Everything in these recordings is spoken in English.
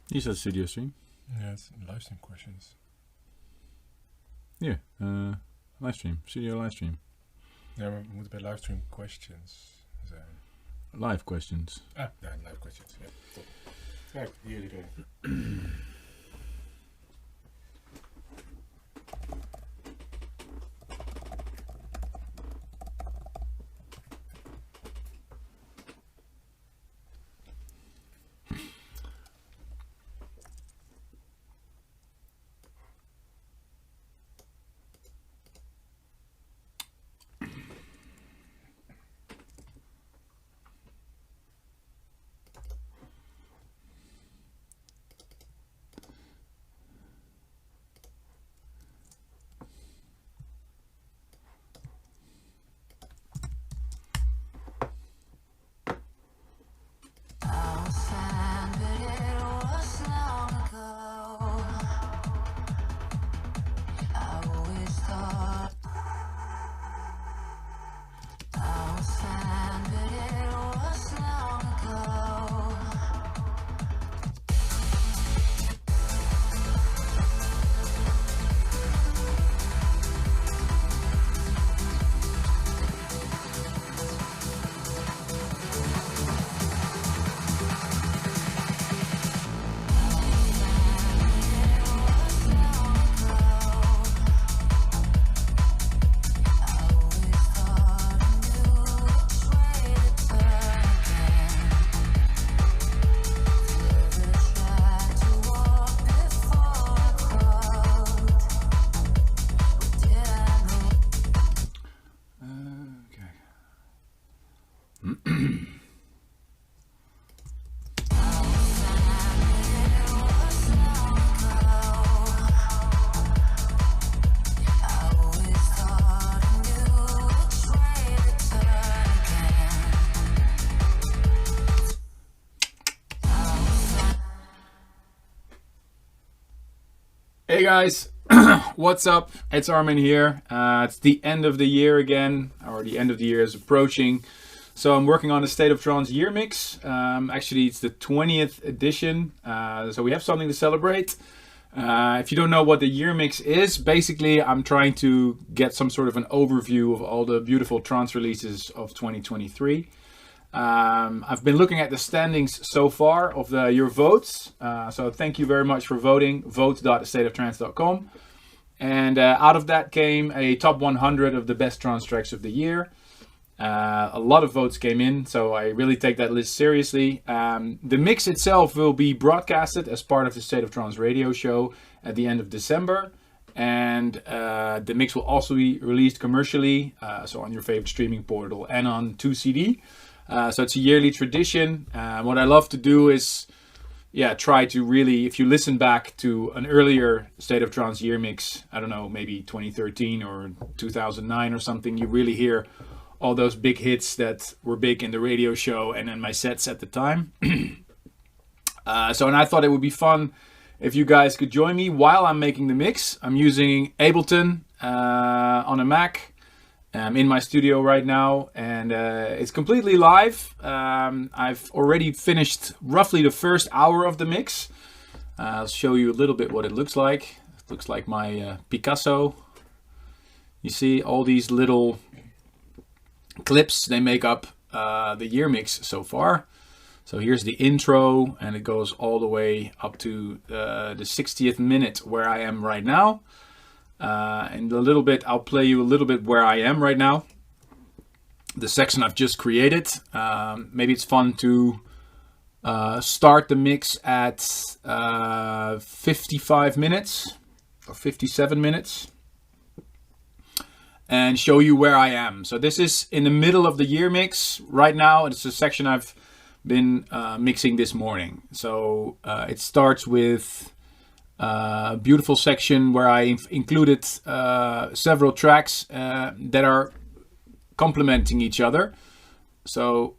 You said studio stream. Ja, het livestream questions. Ja, livestream. Studio livestream. Ja, maar we moeten bij livestream questions zijn. Live questions. Ah, ja, live questions. Ja, top. Kijk, hier iedereen. Hey guys, what's up? It's Armin here. It's the end of the year again, or the end of the year is approaching. So I'm working on the State of Trance yearmix. Actually, it's the 20th edition, so we have something to celebrate. If you don't know what the yearmix is, basically I'm trying to get some sort of an overview of all the beautiful trance releases of 2023. I've been looking at the standings so far of your votes. So thank you very much for voting. Vote.stateoftrance.com. And out of that came a top 100 of the best trance tracks of the year. A lot of votes came in, so I really take that list seriously. The mix itself will be broadcasted as part of the State of Trance radio show at the end of December. And the mix will also be released commercially, so on your favorite streaming portal and on 2CD. So it's a yearly tradition. What I love to do is, try to really, if you listen back to an earlier State of Trance year mix, I don't know, maybe 2013 or 2009 or something, you really hear all those big hits that were big in the radio show and in my sets at the time. And I thought it would be fun if you guys could join me while I'm making the mix. I'm using Ableton on a Mac. I'm in my studio right now, and it's completely live. I've already finished roughly the first hour of the mix. I'll show you a little bit what it looks like. It looks like my Picasso. You see all these little clips, they make up the year mix so far. So here's the intro, and it goes all the way up to the 60th minute where I am right now. And a little bit, I'll play you a little bit where I am right now. The section I've just created. Maybe it's fun to start the mix at 55 minutes or 57 minutes and show you where I am. So this is in the middle of the year mix right now. It's a section I've been mixing this morning. So it starts with a beautiful section where I included several tracks that are complementing each other. So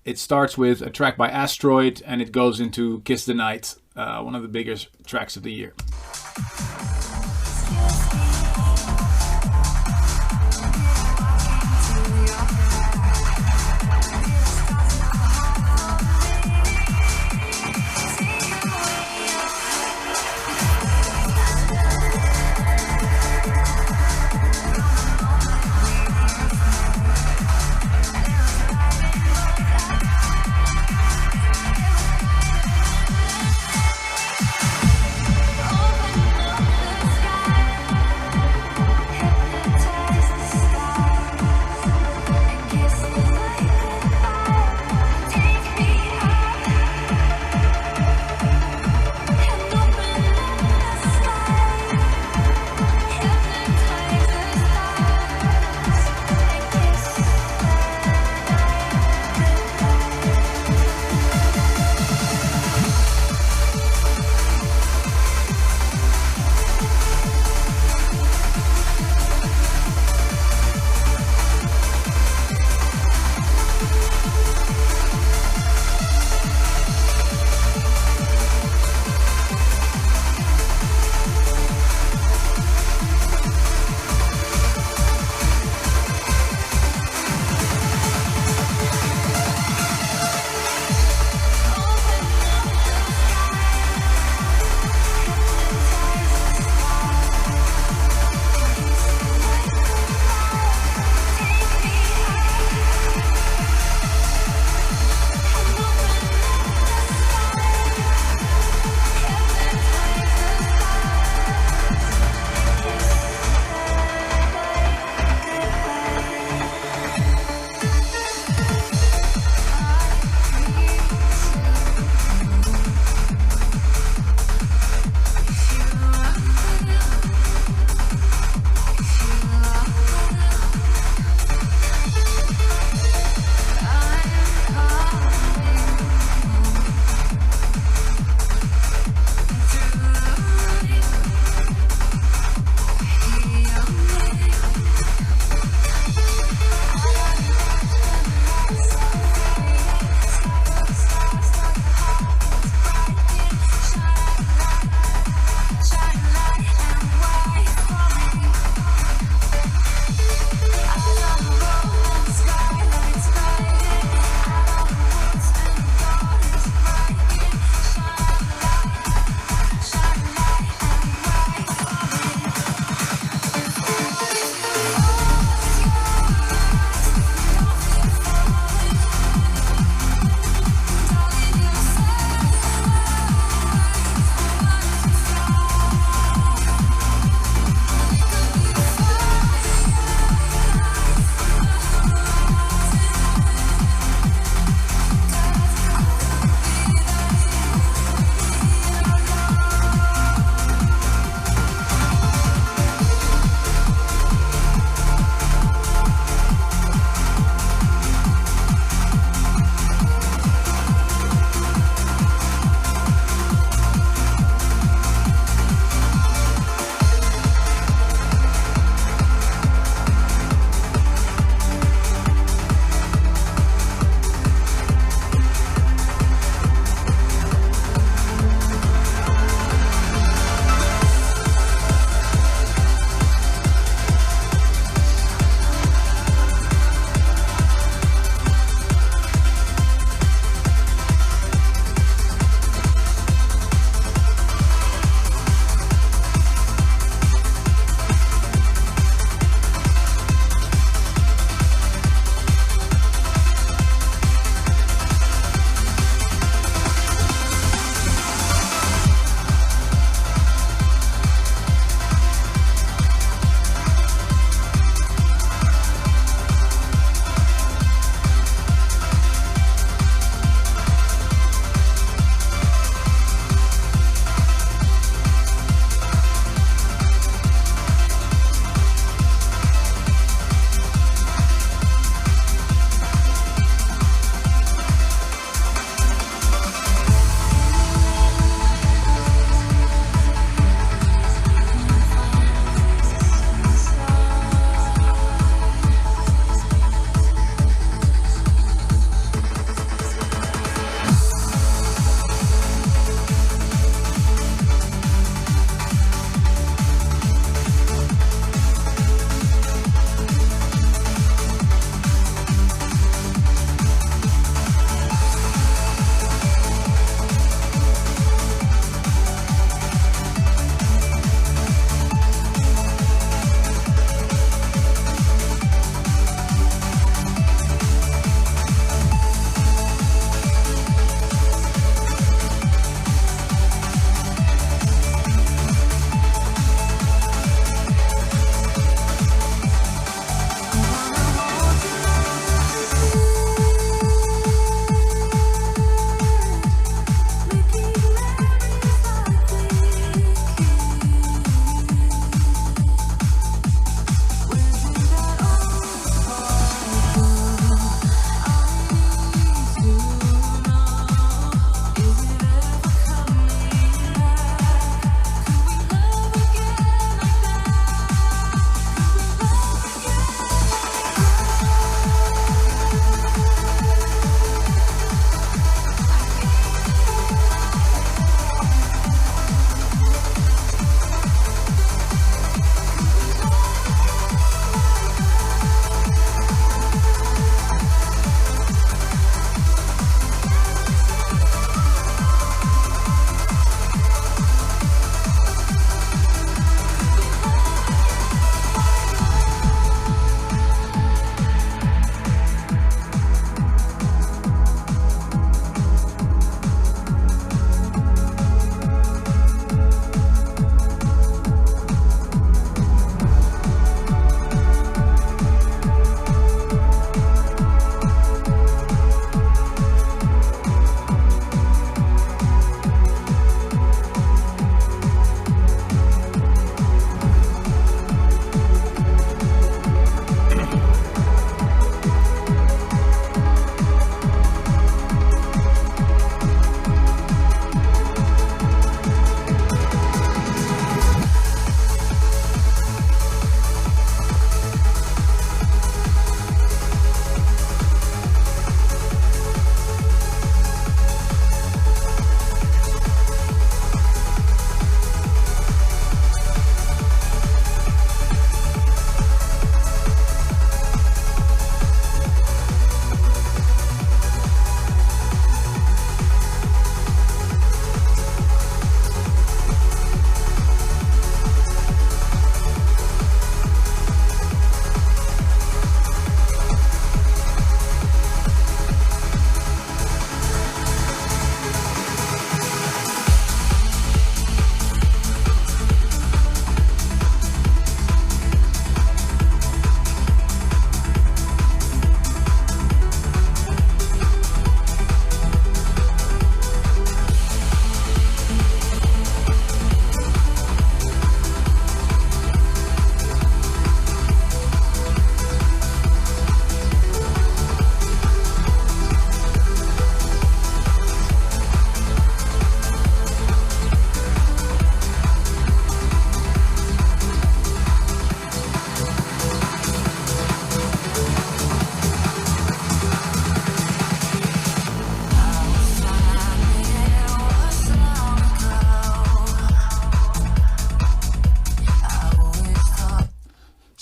it starts with a track by Asteroid and it goes into Kiss the Night, one of the biggest tracks of the year.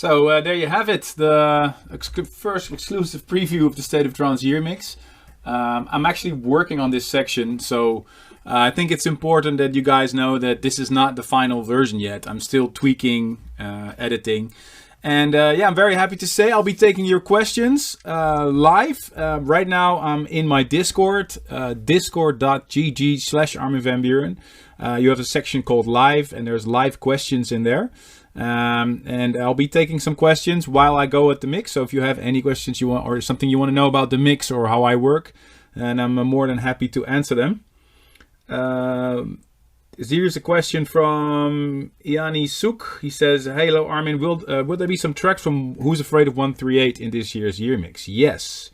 So there you have it, the first exclusive preview of the State of Trance year mix. I'm actually working on this section, so I think it's important that you guys know that this is not the final version yet. I'm still tweaking, editing. And yeah, I'm very happy to say I'll be taking your questions live. Right now I'm in my Discord, discord.gg/Armin van Buuren. You have a section called live, and there's live questions in there. And I'll be taking some questions while I go at the mix. So if you have any questions you want, or something you want to know about the mix or how I work, and I'm more than happy to answer them. Here's a question from Iani Souk. He says, "Hello Armin, will there be some tracks from Who's Afraid of 138 in this year's year mix?" Yes.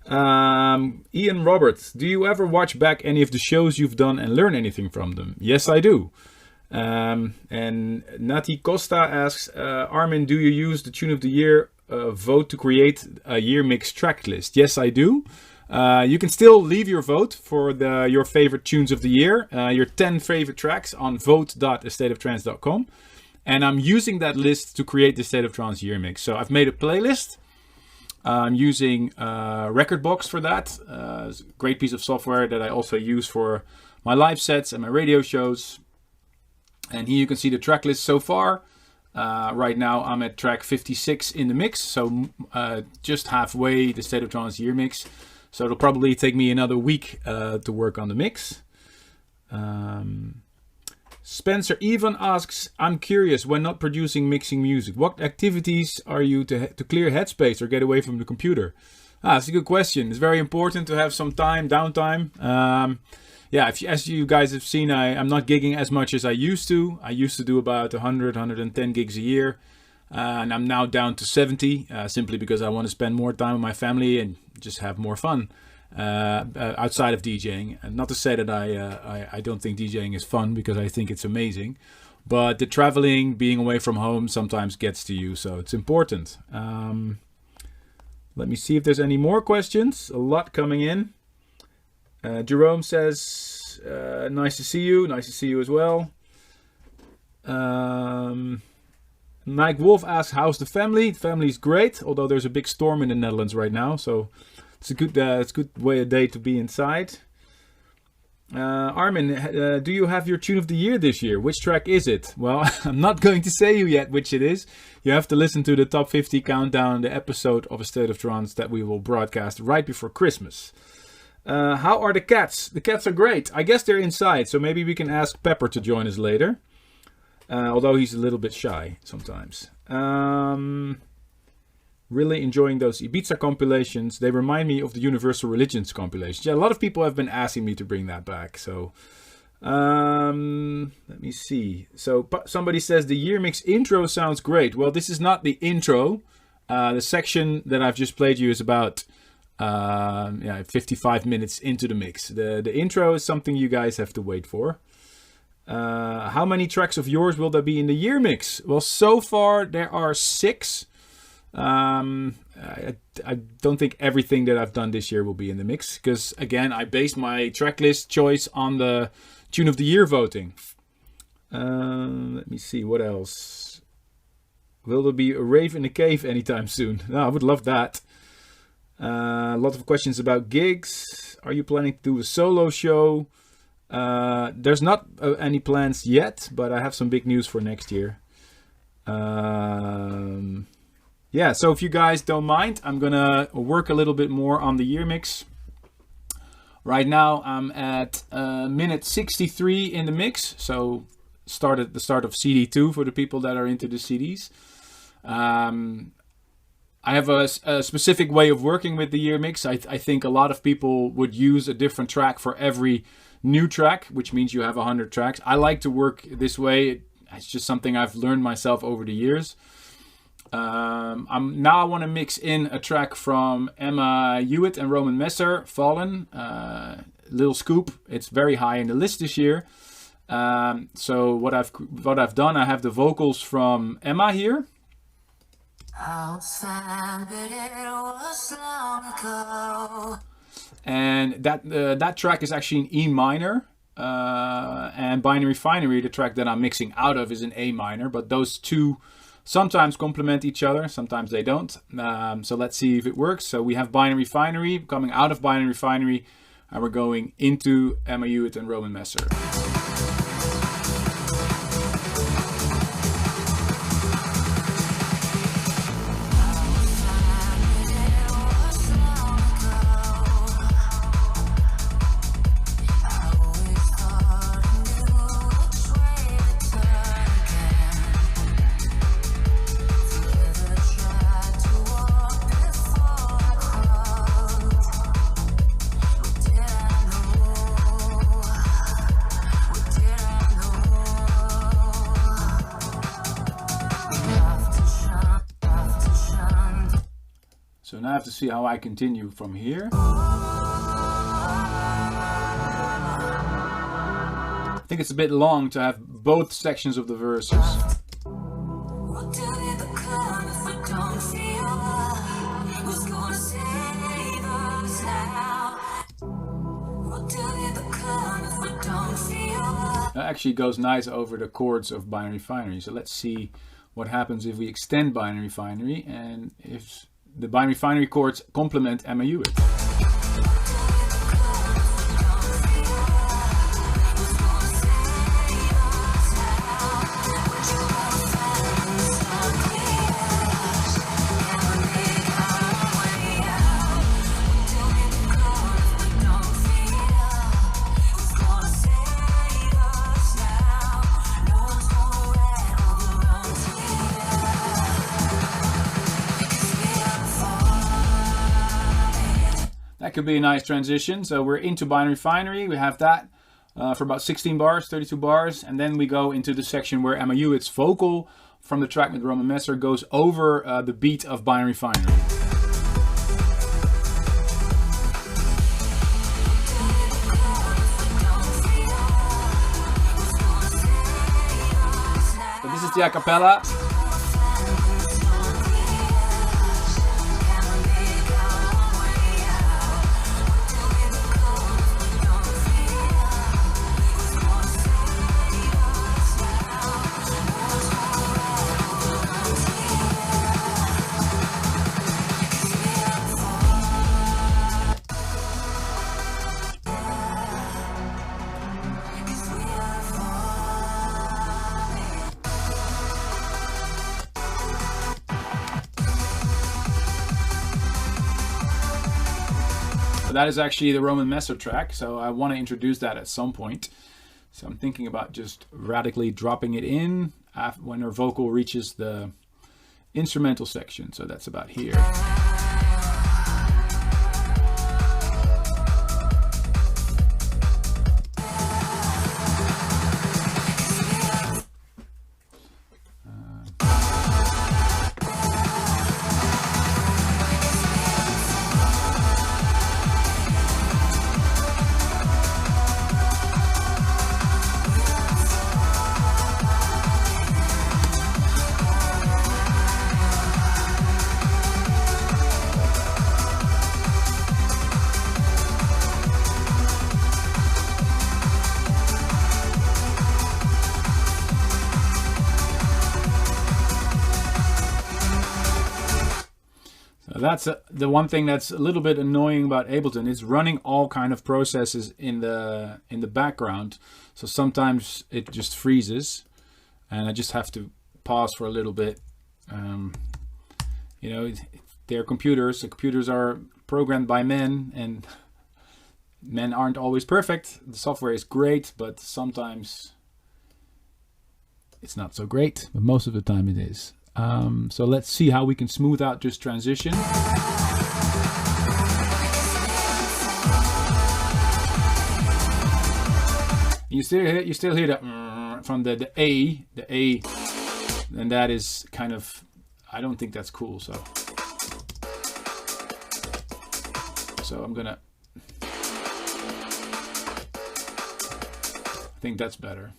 Ian Roberts, do you ever watch back any of the shows you've done and learn anything from them? Yes, I do. And Nati Costa asks, Armin, do you use the Tune of the Year vote to create a year mix track list? Yes, I do. You can still leave your vote for your favorite tunes of the year, your 10 favorite tracks on vote.astateoftrance.com. And I'm using that list to create the State of Trance year mix. So I've made a playlist. I'm using Recordbox for that. It's a great piece of software that I also use for my live sets and my radio shows. And here you can see the track list so far. Right now I'm at track 56 in the mix. So just halfway the State of Trance year mix. So it'll probably take me another week to work on the mix. Spencer Evan asks, I'm curious, when not producing mixing music, what activities are you to clear headspace or get away from the computer? That's a good question. It's very important to have some downtime. Yeah, as you guys have seen, I'm not gigging as much as I used to. I used to do about 100, 110 gigs a year. And I'm now down to 70, simply because I want to spend more time with my family and just have more fun outside of DJing. And not to say that I don't think DJing is fun, because I think it's amazing. But the traveling, being away from home sometimes gets to you, so it's important. Let me see if there's any more questions. A lot coming in. Jerome says, nice to see you. Nice to see you as well. Mike Wolf asks, how's the family? The family's great, although there's a big storm in the Netherlands right now. So it's a good day to be inside. Armin, do you have your tune of the year this year? Which track is it? Well, I'm not going to say you yet which it is. You have to listen to the top 50 countdown, the episode of A State of Trance that we will broadcast right before Christmas. How are the cats? The cats are great. I guess they're inside, so maybe we can ask Pepper to join us later. Although he's a little bit shy sometimes. Really enjoying those Ibiza compilations. They remind me of the Universal Religions compilations. Yeah, a lot of people have been asking me to bring that back. So, let me see. So, somebody says the year mix intro sounds great. Well, this is not the intro. The section that I've just played you is about 55 minutes into the mix. The intro is something you guys have to wait for. How many tracks of yours will there be in the year mix? Well, so far there are 6. I don't think everything that I've done this year will be in the mix, because again, I based my tracklist choice on the tune of the year voting. Let me see, what else? Will there be a rave in the cave anytime soon? No, I would love that. A lot of questions about gigs. Are you planning to do a solo show? There's not any plans yet, but I have some big news for next year. Yeah, so if you guys don't mind, I'm gonna work a little bit more on the year mix. Right now I'm at minute 63 in the mix, so the start of CD2 for the people that are into the CDs. I have a specific way of working with the year mix. I think a lot of people would use a different track for every new track, which means you have 100 tracks. I like to work this way. It's just something I've learned myself over the years. I want to mix in a track from Emma Hewitt and Roman Messer, Fallen, Little Scoop. It's very high in the list this year. So what I've done, I have the vocals from Emma here. Outside, but it was long ago. And that track is actually in E minor. And Binary Finery, the track that I'm mixing out of, is in A minor. But those two sometimes complement each other, sometimes they don't. So let's see if it works. So we have Binary Refinery, coming out of Binary Refinery, and we're going into Emma Hewitt and Roman Messer. So now I have to see how I continue from here. I think it's a bit long to have both sections of the verses. That actually goes nice over the chords of Binary Refinery. So let's see what happens if we extend Binary Refinery and if the Binary Refinery chords complement Emma Hewitt. That could be a nice transition. So we're into Binary Refinery. We have that for about 16 bars, 32 bars. And then we go into the section where Emma Hewitt's vocal from the track with Roman Messer goes over the beat of Binary Refinery. So this is the a cappella. That is actually the Roman Messer track, so I want to introduce that at some point. So I'm thinking about just radically dropping it in when her vocal reaches the instrumental section. So that's about here. That's the one thing that's a little bit annoying about Ableton. It's running all kind of processes in the background, so sometimes it just freezes, and I just have to pause for a little bit. You know, they're computers. The computers are programmed by men, and men aren't always perfect. The software is great, but sometimes it's not so great. But most of the time it is. So let's see how we can smooth out this transition. You still hear the from the A, and that is kind of, I don't think that's cool. So I'm gonna, I think that's better.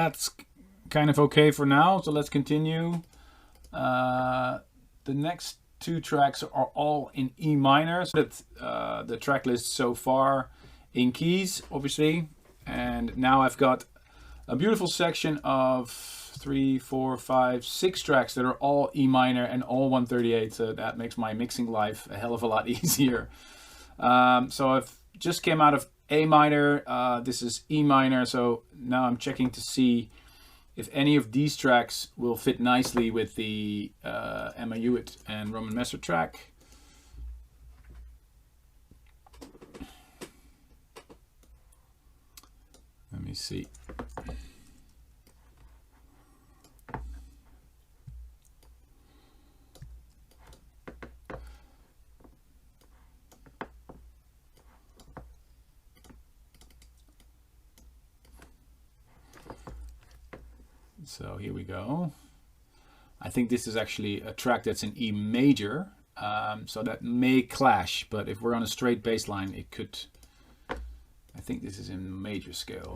that's kind of okay for now. So let's continue. The next 2 tracks are all in E minor. So that the track list so far in keys, obviously. And now I've got a beautiful section of 3, 4, 5, 6 tracks that are all E minor and all 138. So that makes my mixing life a hell of a lot easier. So I've just came out of A minor. This is E minor. So now I'm checking to see if any of these tracks will fit nicely with the Emma Hewitt and Roman Messer track. Let me see. So here we go. I think this is actually a track that's in E major, so that may clash, but if we're on a straight bass line, it could. I think this is in major scale.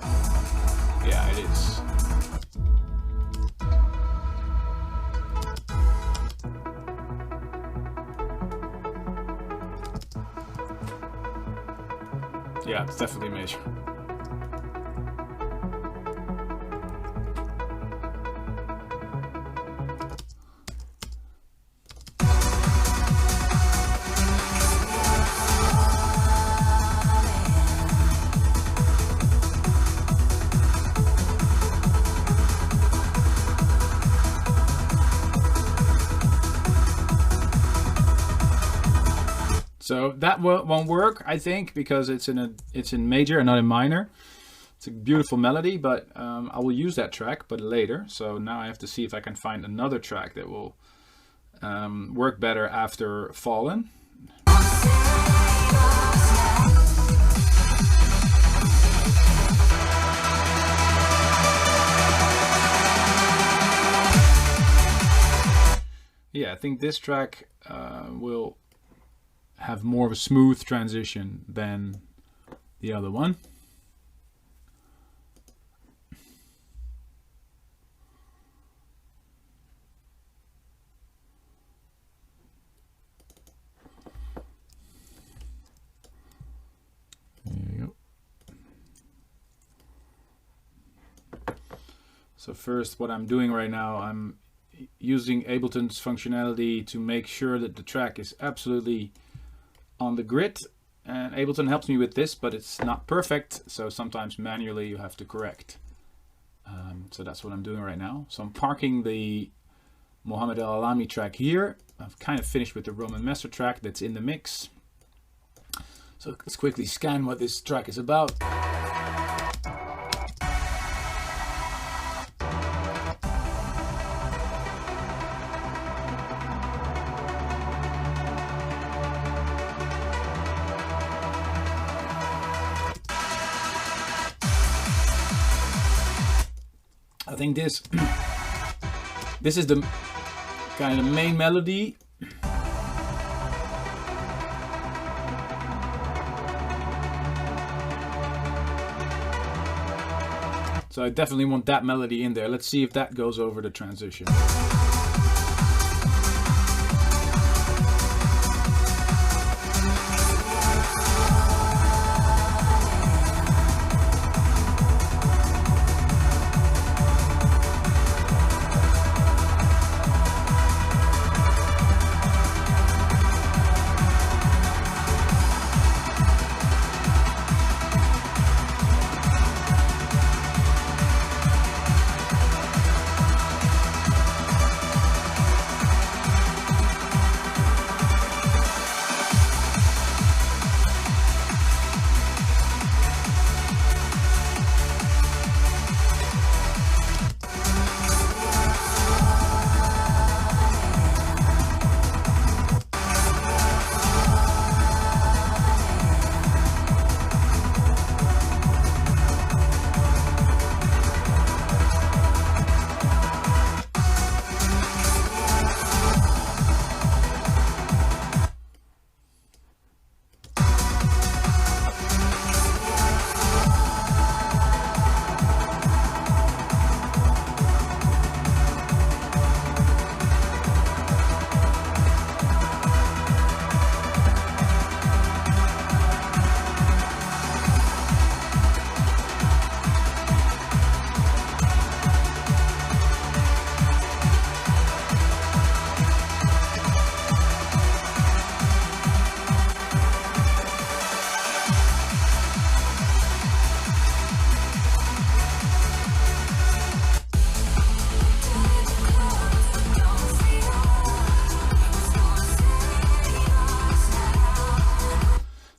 Yeah, it is. Yeah, it's definitely major. So that won't work, I think, because it's in major and not in minor. It's a beautiful melody, but I will use that track, but later. So now I have to see if I can find another track that will work better after Fallen. Yeah, I think this track will have more of a smooth transition than the other one. There you go. So first, what I'm doing right now, I'm using Ableton's functionality to make sure that the track is absolutely on the grid, and Ableton helps me with this, but it's not perfect, so sometimes manually you have to correct. So that's what I'm doing right now. So I'm parking the Mohammed El Alami track here. I've kind of finished with the Roman Messer track that's in the mix. So let's quickly scan what this track is about. I think this is the kind of the main melody. So I definitely want that melody in there. Let's see if that goes over the transition.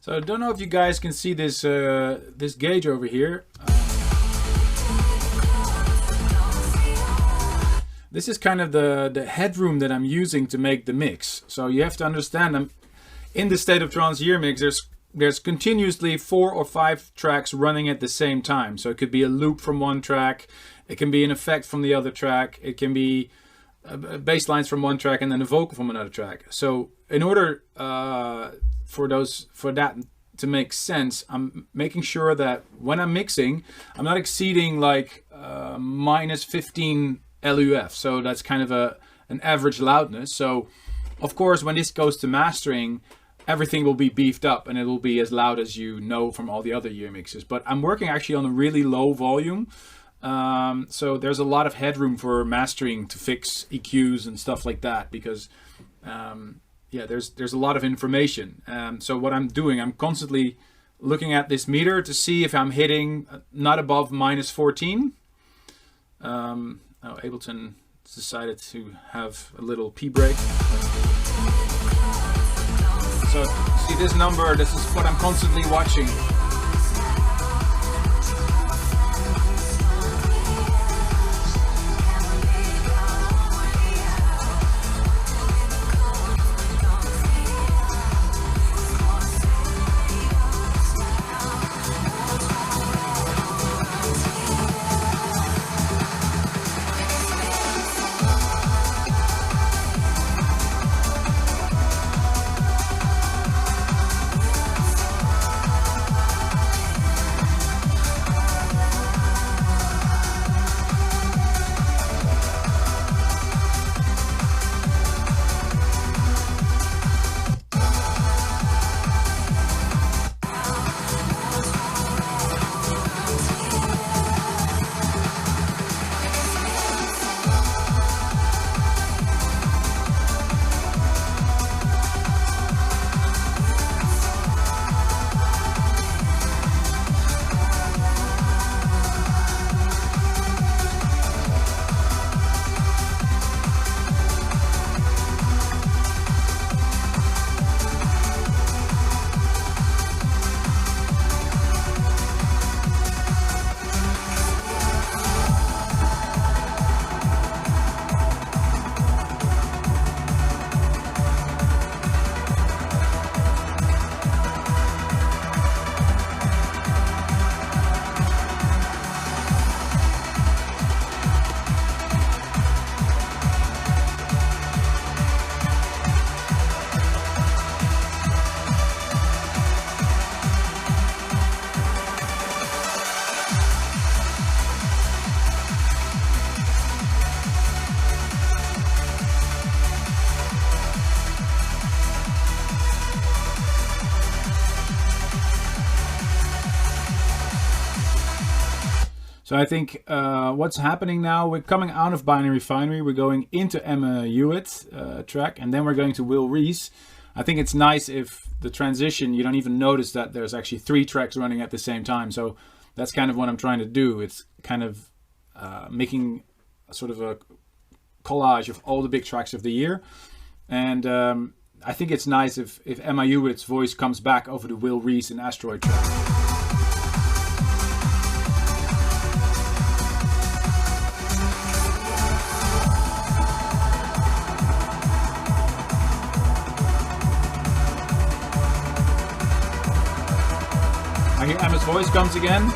So I don't know if you guys can see this this gauge over here. This is kind of the headroom that I'm using to make the mix. So you have to understand, I'm in the State of Trance yearmix. There's continuously 4 or 5 tracks running at the same time. So it could be a loop from one track, it can be an effect from the other track, it can be bass lines from one track and then a vocal from another track. So in order for that to make sense, I'm making sure that when I'm mixing, I'm not exceeding like minus 15 LUF. So that's kind of an average loudness. So of course, when this goes to mastering, everything will be beefed up and it will be as loud as you know from all the other year mixes. But I'm working actually on a really low volume. So there's a lot of headroom for mastering to fix EQs and stuff like that, because yeah, there's a lot of information. So what I'm doing, I'm constantly looking at this meter to see if I'm hitting not above minus 14. Ableton decided to have a little P break. So see this number, this is what I'm constantly watching. So I think what's happening now, we're coming out of Binary Refinery, we're going into Emma Hewitt track, and then we're going to Will Reese. I think it's nice if the transition, you don't even notice that there's actually 3 tracks running at the same time. So that's kind of what I'm trying to do. It's kind of making a sort of a collage of all the big tracks of the year. And I think it's nice if Emma Hewitt's voice comes back over the Will Reese and Asteroid track. I hear Emma's voice comes again.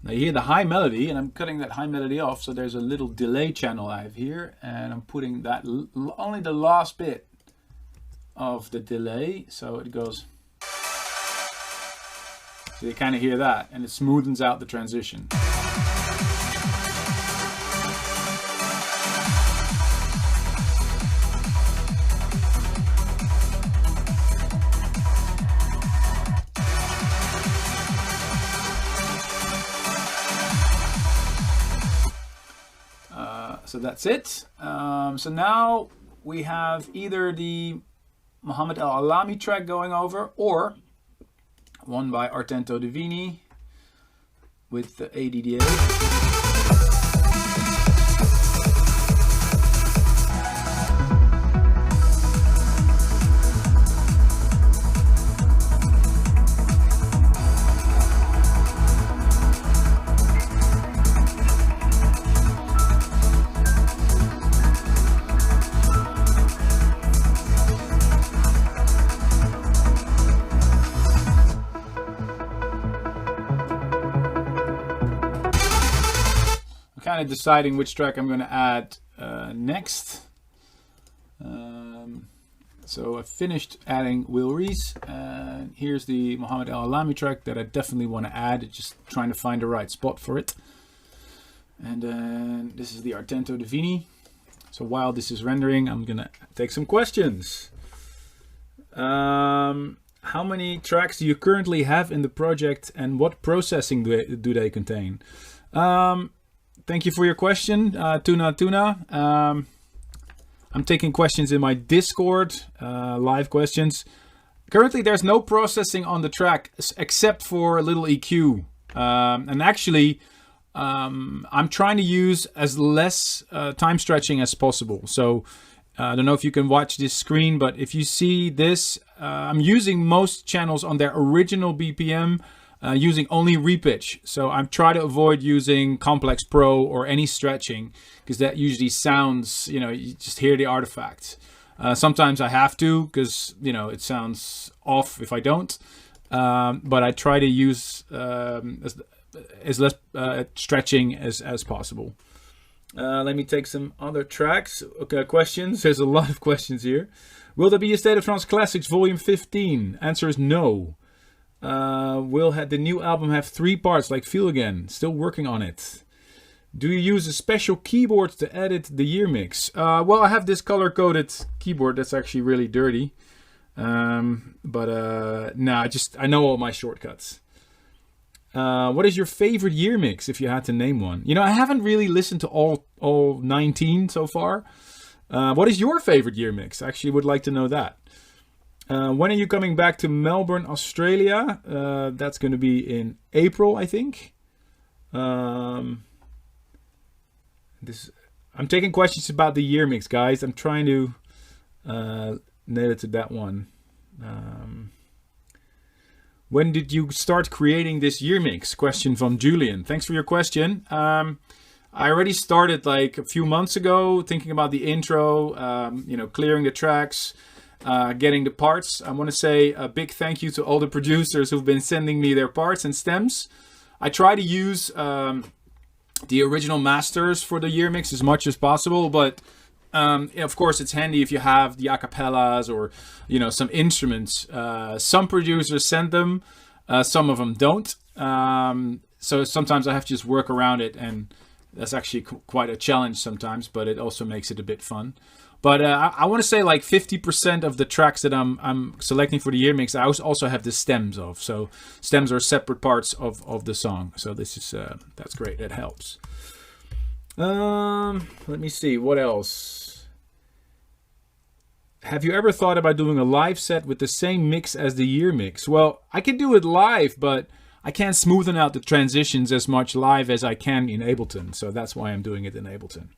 Now you hear the high melody, and I'm cutting that high melody off, so there's a little delay channel I have here, and I'm putting that only the last bit of the delay, so it goes. So you kind of hear that, and it smoothens out the transition. So that's it. So now we have either the Muhammad Al Alami track going over, or one by Artento Divini with the ADDA. Kind of deciding which track I'm going to add next. So I finished adding Will Reese, and here's the Muhammad Al Alami track that I definitely want to add. Just trying to find the right spot for it. And then this is the Artento Divini. So while this is rendering, I'm going to take some questions. How many tracks do you currently have in the project, and what processing do they contain? Thank you for your question, Tuna. I'm taking questions in my Discord, live questions. Currently, there's no processing on the track except for a little EQ. And actually, I'm trying to use as less time stretching as possible. So I don't know if you can watch this screen, but if you see this, I'm using most channels on their original BPM. Using only repitch. So I'm trying to avoid using Complex Pro or any stretching, because that usually sounds, you just hear the artifacts. Sometimes I have to, because, it sounds off if I don't. But I try to use as less stretching as possible. Let me take some other tracks. Okay, questions. There's a lot of questions here. Will there be a State of Trance Classics Volume 15? Answer is no. Will the new album have 3 parts like Feel Again? Still working on it. Do you use a special keyboard to edit the year mix? Well, I have this color-coded keyboard that's actually really dirty. No, I know all my shortcuts. What is your favorite year mix, if you had to name one? I haven't really listened to all 19 so far. What is your favorite year mix? I actually would like to know that. When are you coming back to Melbourne, Australia? That's going to be in April, I think. I'm taking questions about the year mix, guys. I'm trying to nail it to that one. When did you start creating this year mix? Question from Julian. Thanks for your question. I already started like a few months ago thinking about the intro, clearing the tracks. Getting the parts. I want to say a big thank you to all the producers who've been sending me their parts and stems. I try to use the original masters for the year mix as much as possible, but of course it's handy if you have the acapellas or some instruments. Some producers send them, some of them don't. So sometimes I have to just work around it, and that's actually quite a challenge sometimes, but it also makes it a bit fun. But I want to say like 50% of the tracks that I'm selecting for the year mix, I also have the stems of. So stems are separate parts of the song. So this is that's great. That helps. Let me see. What else? Have you ever thought about doing a live set with the same mix as the year mix? Well, I can do it live, but I can't smoothen out the transitions as much live as I can in Ableton. So that's why I'm doing it in Ableton.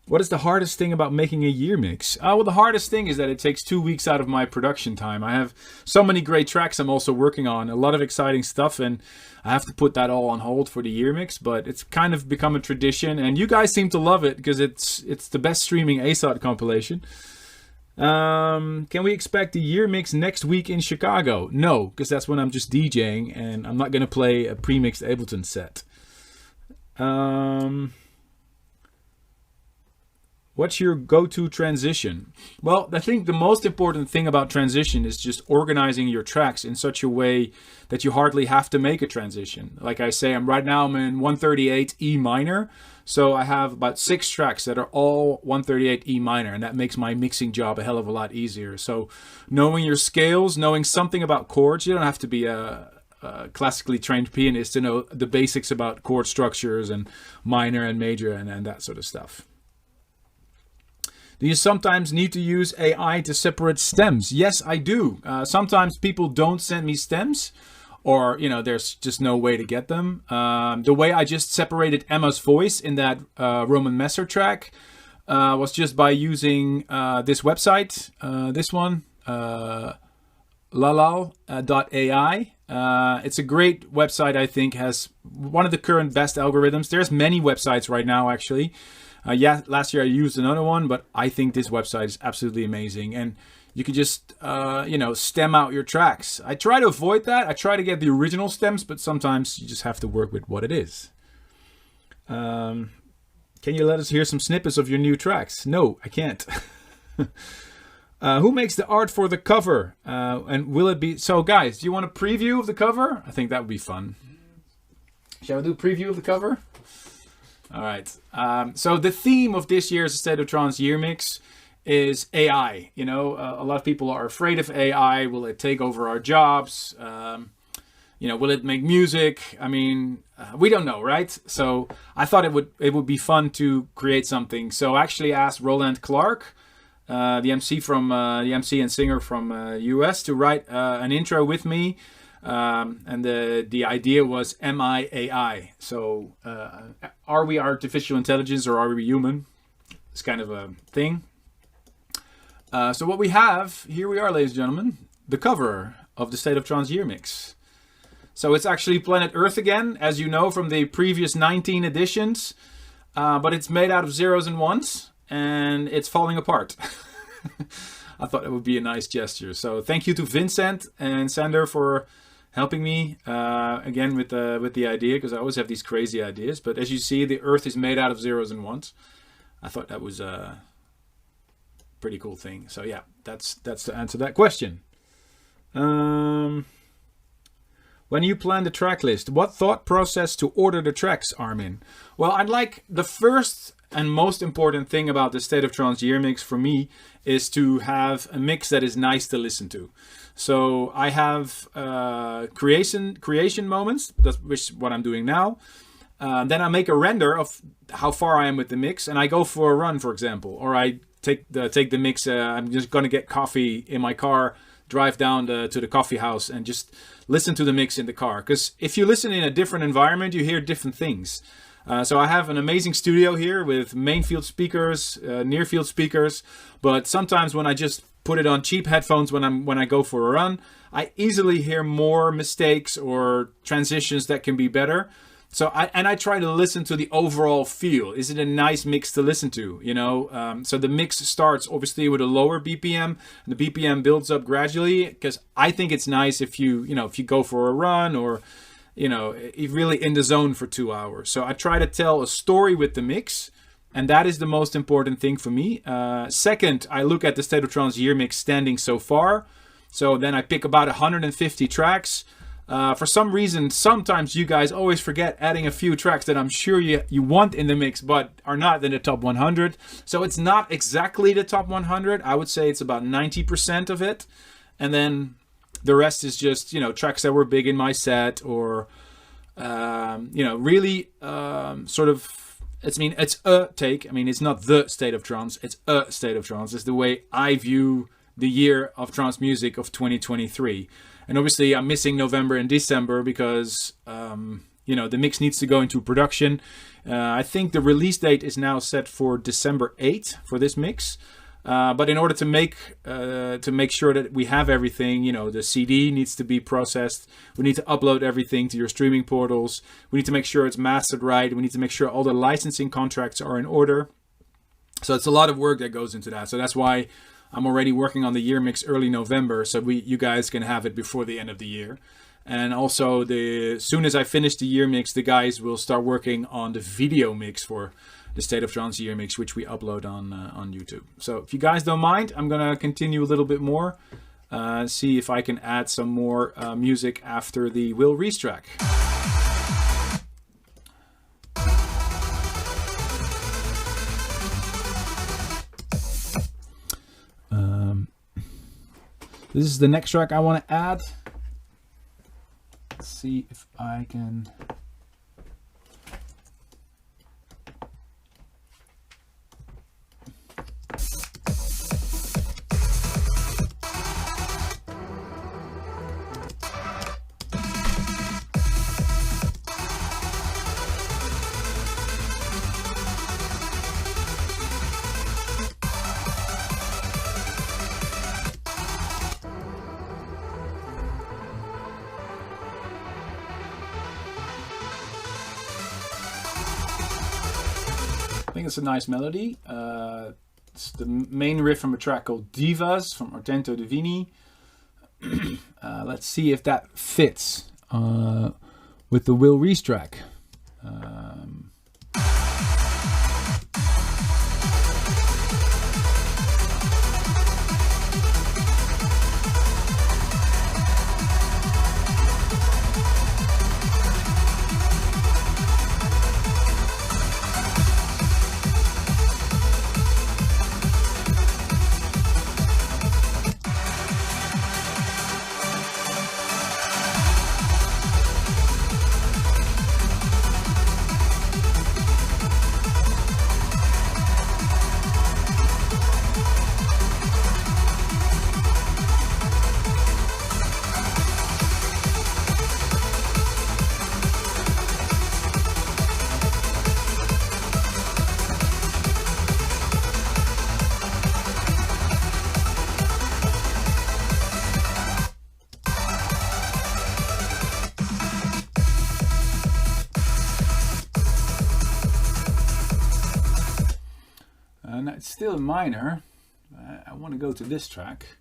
What is the hardest thing about making a year mix? Well, the hardest thing is that it takes 2 weeks out of my production time. I have so many great tracks I'm also working on, a lot of exciting stuff, and I have to put that all on hold for the year mix, but it's kind of become a tradition, and you guys seem to love it because it's the best streaming ASOT compilation. Can we expect the year mix next week in Chicago? No, because that's when I'm just DJing, and I'm not going to play a pre-mixed Ableton set. What's your go-to transition? Well, I think the most important thing about transition is just organizing your tracks in such a way that you hardly have to make a transition. Like I say, right now I'm in 138 E minor. So I have about 6 tracks that are all 138 E minor, and that makes my mixing job a hell of a lot easier. So knowing your scales, knowing something about chords, you don't have to be a classically trained pianist to know the basics about chord structures and minor and major and that sort of stuff. Do you sometimes need to use AI to separate stems? Yes, I do. Sometimes people don't send me stems, or there's just no way to get them. The way I just separated Emma's voice in that Roman Messer track was just by using this website, this one, lalal.ai. It's a great website. I think has one of the current best algorithms. There's many websites right now, actually. Last year I used another one, but I think this website is absolutely amazing. And you can just, stem out your tracks. I try to avoid that. I try to get the original stems, but sometimes you just have to work with what it is. Can you let us hear some snippets of your new tracks? No, I can't. Who makes the art for the cover? And will it be... So guys, do you want a preview of the cover? I think that would be fun. Shall we do a preview of the cover? All right. So the theme of this year's State of Trance Year Mix is AI. A lot of people are afraid of AI. Will it take over our jobs? Will it make music? I mean, we don't know, right? So I thought it would be fun to create something. So I actually asked Roland Clark, the MC and singer from US, to write an intro with me. And the idea was, am I AI? So are we artificial intelligence or are we human? It's kind of a thing. So what we have, here we are, ladies and gentlemen, the cover of the State of Trance Year Mix. So it's actually Planet Earth again, as you know from the previous 19 editions, but it's made out of zeros and ones, and it's falling apart. I thought it would be a nice gesture. So thank you to Vincent and Sander for helping me again with the idea, because I always have these crazy ideas. But as you see, the Earth is made out of zeros and ones. I thought that was a pretty cool thing. So yeah, that's to answer that question. When you plan the track list, what thought process to order the tracks, Armin? Well, I'd like the first and most important thing about the State of Trance Year Mix for me is to have a mix that is nice to listen to. So I have creation moments, which is what I'm doing now. Then I make a render of how far I am with the mix, and I go for a run, for example, or I take the mix. I'm just gonna get coffee in my car, drive down to the coffee house, and just listen to the mix in the car. Because if you listen in a different environment, you hear different things. So I have an amazing studio here with main field speakers, near field speakers. But sometimes when I just put it on cheap headphones when I go for a run, I easily hear more mistakes or transitions that can be better. So I try to listen to the overall feel. Is it a nice mix to listen to? So the mix starts obviously with a lower BPM, and the BPM builds up gradually, because I think it's nice if you go for a run, or you're really in the zone for 2 hours. So I try to tell a story with the mix, and that is the most important thing for me. Second, I look at the State of Trance Year Mix standing so far. So then I pick about 150 tracks. For some reason, sometimes you guys always forget adding a few tracks that I'm sure you want in the mix, but are not in the top 100. So it's not exactly the top 100. I would say it's about 90% of it. And then the rest is just, tracks that were big in my set, or, really sort of, it's a take. It's not the State of Trance. It's a State of Trance. It's the way I view the year of trance music of 2023. And obviously I'm missing November and December because, the mix needs to go into production. I think the release date is now set for December 8th for this mix. But in order to make sure that we have everything, the CD needs to be processed. We need to upload everything to your streaming portals. We need to make sure it's mastered right. We need to make sure all the licensing contracts are in order. So it's a lot of work that goes into that. So that's why I'm already working on the year mix early November, so you guys can have it before the end of the year. And also, as soon as I finish the year mix, the guys will start working on the video mix for the State of Trance Year Mix, which we upload on YouTube. So if you guys don't mind, I'm gonna continue a little bit more, see if I can add some more music after the Will Reese track. This is the next track I want to add. Let's see if I can. I think it's a nice melody. It's the main riff from a track called Divas from Artento Divini. Let's see if that fits with the Will Reese track. And it's still a minor. I want to go to this track.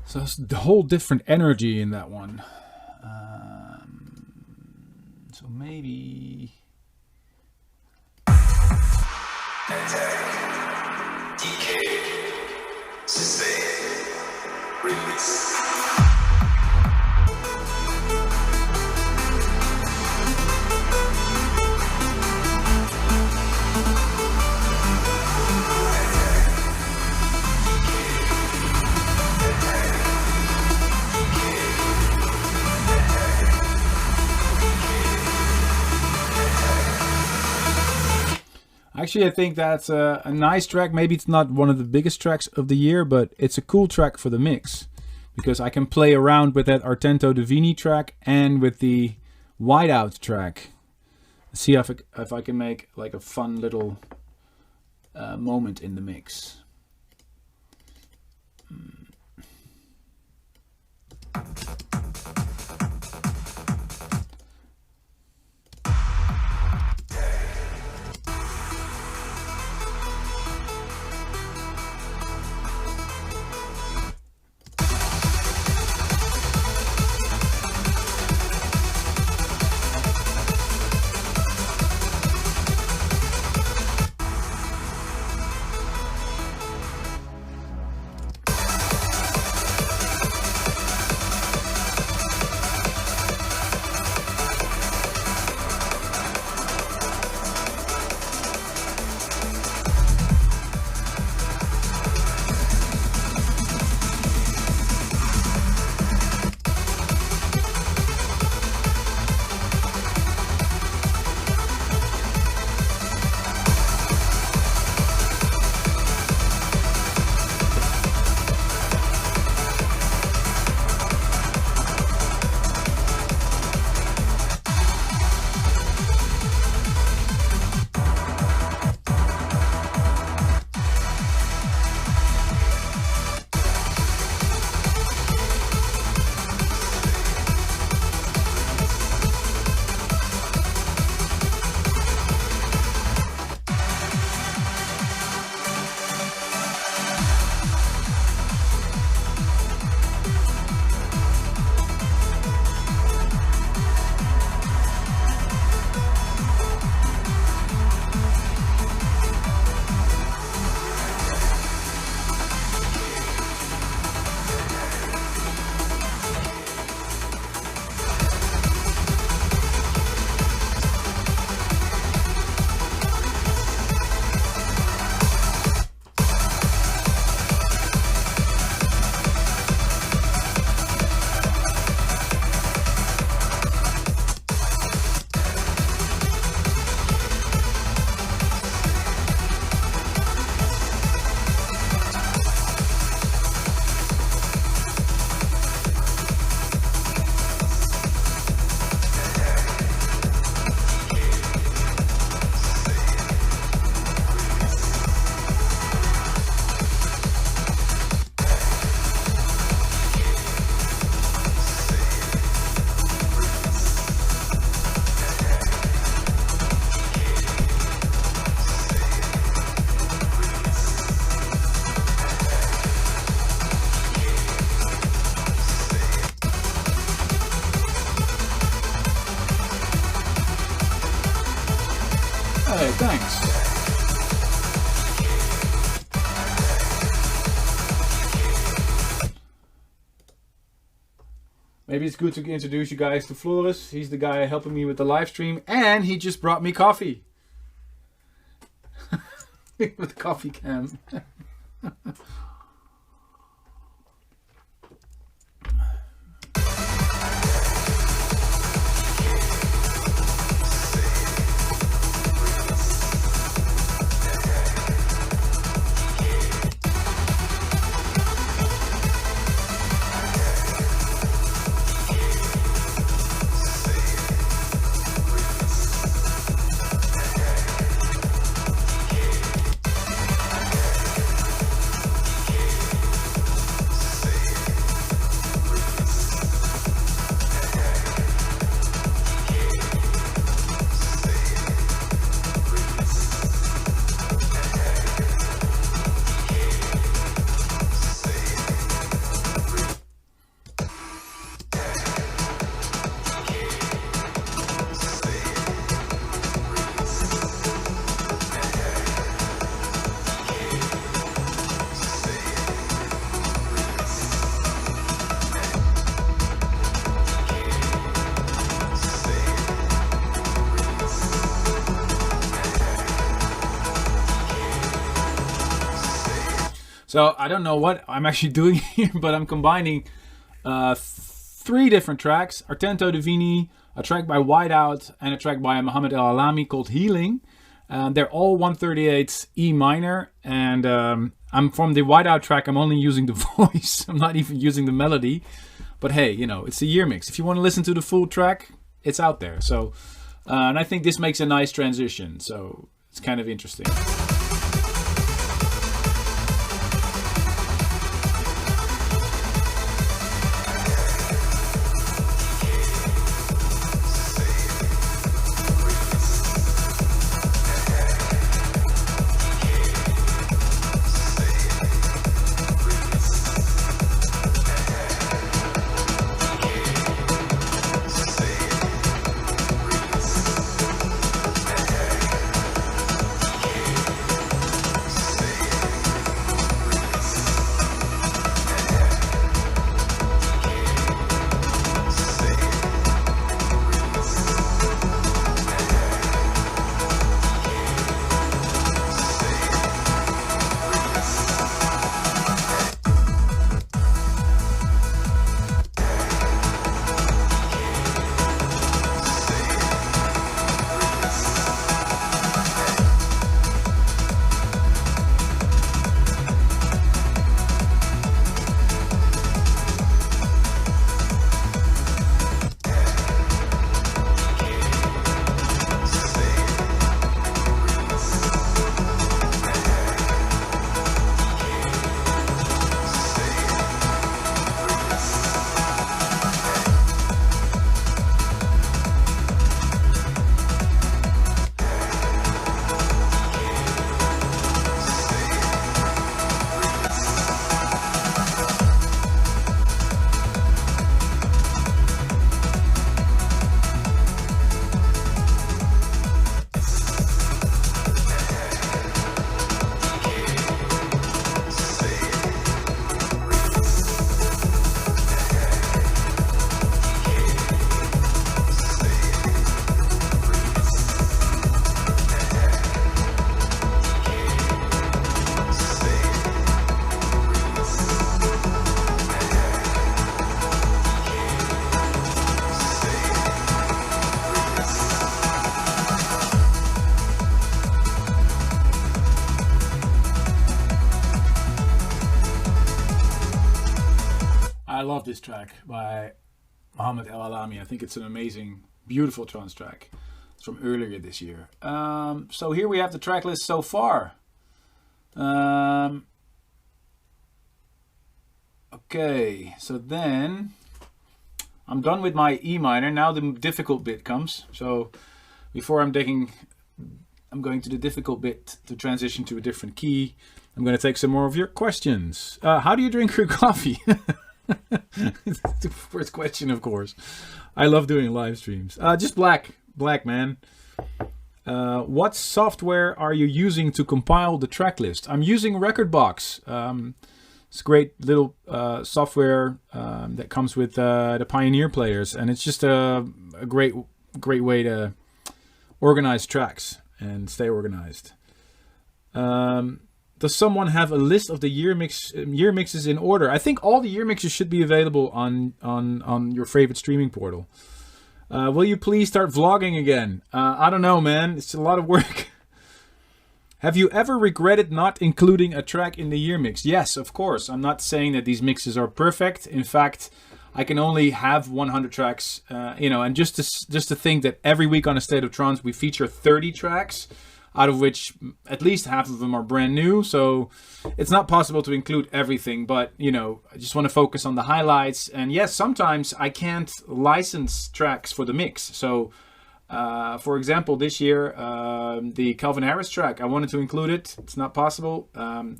So it's the whole different energy in that one. So maybe. Actually, I think that's a nice track. Maybe it's not one of the biggest tracks of the year, but it's a cool track for the mix. Because I can play around with that Artento Divini track and with the Whiteout track. See if I can make like a fun little moment in the mix. Hey, thanks. Maybe it's good to introduce you guys to Floris. He's the guy helping me with the live stream, and he just brought me coffee. With the coffee can. So I don't know what I'm actually doing here, but I'm combining 3 different tracks. Artento Divini, a track by Whiteout, and a track by Mohammed El Alami called Healing. They're all 138 E minor, and I'm from the Whiteout track. I'm only using the voice. I'm not even using the melody. But hey, you know, it's a year mix. If you want to listen to the full track, it's out there. So, and I think this makes a nice transition. So it's kind of interesting. I love this track by Mohammed El Alami. I think it's an amazing, beautiful trance track. It's from earlier this year. So here we have the track list so far. Okay, so then I'm done with my E minor. Now the difficult bit comes. So before I'm going to the difficult bit to transition to a different key. I'm going to take some more of your questions. How do you drink your coffee? It's the first question, of course. I love doing live streams. Just black, man. What software are you using to compile the track list? I'm using Recordbox. It's a great little software that comes with the Pioneer players, and it's just a great way to organize tracks and stay organized. Does someone have a list of the year mixes in order? I think all the year mixes should be available on your favorite streaming portal. Will you please start vlogging again? I don't know, man. It's a lot of work. Have you ever regretted not including a track in the year mix? Yes, of course. I'm not saying that these mixes are perfect. In fact, I can only have 100 tracks, and just to think that every week on A State of Trance we feature 30 tracks, out of which at least half of them are brand new. So it's not possible to include everything, but I just want to focus on the highlights. And yes, sometimes I can't license tracks for the mix. So for example, this year, the Calvin Harris track, I wanted to include it. It's not possible,